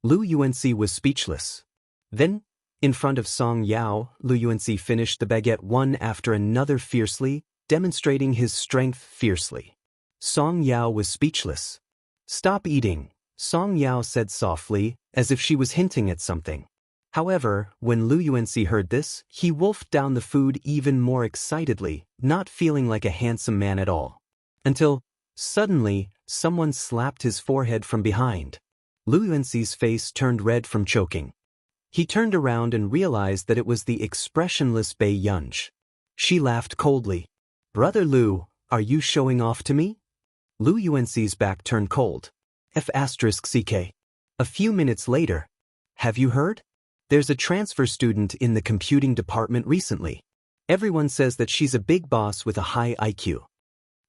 Lu Yuanxi was speechless. Then, in front of Song Yao, Lu Yuanxi finished the baguette one after another fiercely, demonstrating his strength fiercely. Song Yao was speechless. "Stop eating," Song Yao said softly, as if she was hinting at something. However, when Lu Yuanxi heard this, he wolfed down the food even more excitedly, not feeling like a handsome man at all. Until, suddenly, someone slapped his forehead from behind. Lu Yuanxi's face turned red from choking. He turned around and realized that it was the expressionless Bei Yunj. She laughed coldly. "Brother Lu, are you showing off to me?" Lu Yuanxi's back turned cold. F***CK. A few minutes later. "Have you heard? There's a transfer student in the computing department recently. Everyone says that she's a big boss with a high IQ."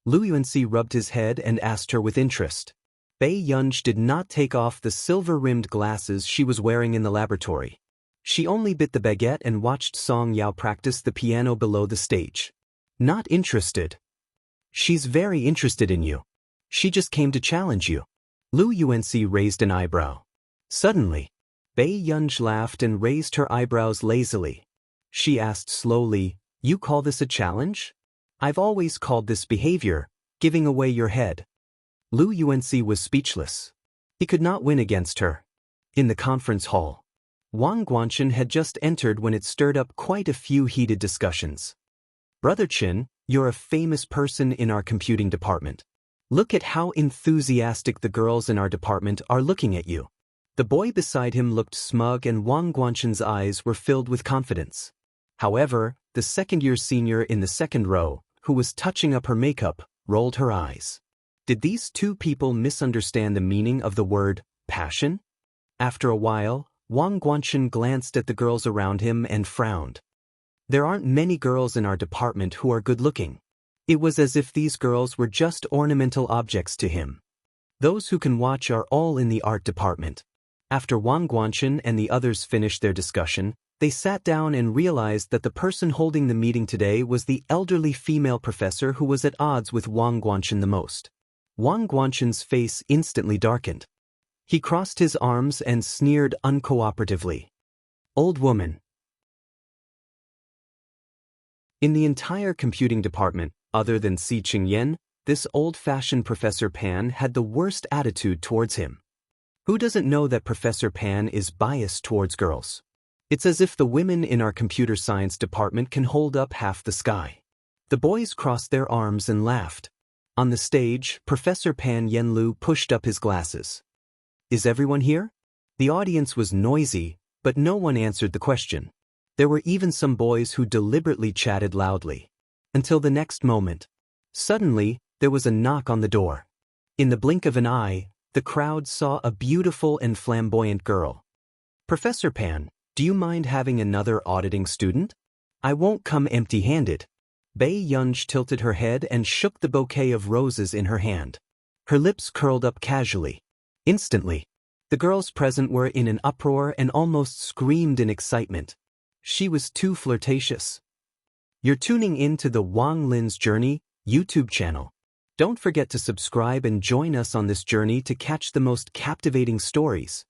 Lu Yuanxi rubbed his head and asked her with interest. Bei Yunj did not take off the silver-rimmed glasses she was wearing in the laboratory. She only bit the baguette and watched Song Yao practice the piano below the stage. "Not interested." "She's very interested in you. She just came to challenge you." Lu Yuanxi raised an eyebrow. Suddenly, Bei Yunj laughed and raised her eyebrows lazily. She asked slowly, "You call this a challenge? I've always called this behavior, giving away your head." Lu Yuanxi was speechless. He could not win against her. In the conference hall, Wang Guanchen had just entered when it stirred up quite a few heated discussions. "Brother Qin, you're a famous person in our computing department. Look at how enthusiastic the girls in our department are looking at you." The boy beside him looked smug and Wang Guanchen's eyes were filled with confidence. However, the second-year senior in the second row, who was touching up her makeup, rolled her eyes. Did these two people misunderstand the meaning of the word passion? After a while, Wang Guanchen glanced at the girls around him and frowned. There aren't many girls in our department who are good-looking. It was as if these girls were just ornamental objects to him. Those who can watch are all in the art department. After Wang Guanchen and the others finished their discussion, they sat down and realized that the person holding the meeting today was the elderly female professor who was at odds with Wang Guanchen the most. Wang Guanchen's face instantly darkened. He crossed his arms and sneered uncooperatively. "Old woman." In the entire computing department, other than Si Qingyan, this old-fashioned Professor Pan had the worst attitude towards him. Who doesn't know that Professor Pan is biased towards girls? It's as if the women in our computer science department can hold up half the sky. The boys crossed their arms and laughed. On the stage, Professor Pan Yenlu pushed up his glasses. "Is everyone here?" The audience was noisy, but no one answered the question. There were even some boys who deliberately chatted loudly. Until the next moment. Suddenly, there was a knock on the door. In the blink of an eye, the crowd saw a beautiful and flamboyant girl. "Professor Pan, do you mind having another auditing student? I won't come empty-handed." Bei Yunj tilted her head and shook the bouquet of roses in her hand. Her lips curled up casually. Instantly, the girls present were in an uproar and almost screamed in excitement. She was too flirtatious. You're tuning in to the Wang Lin's Journey YouTube channel. Don't forget to subscribe and join us on this journey to catch the most captivating stories.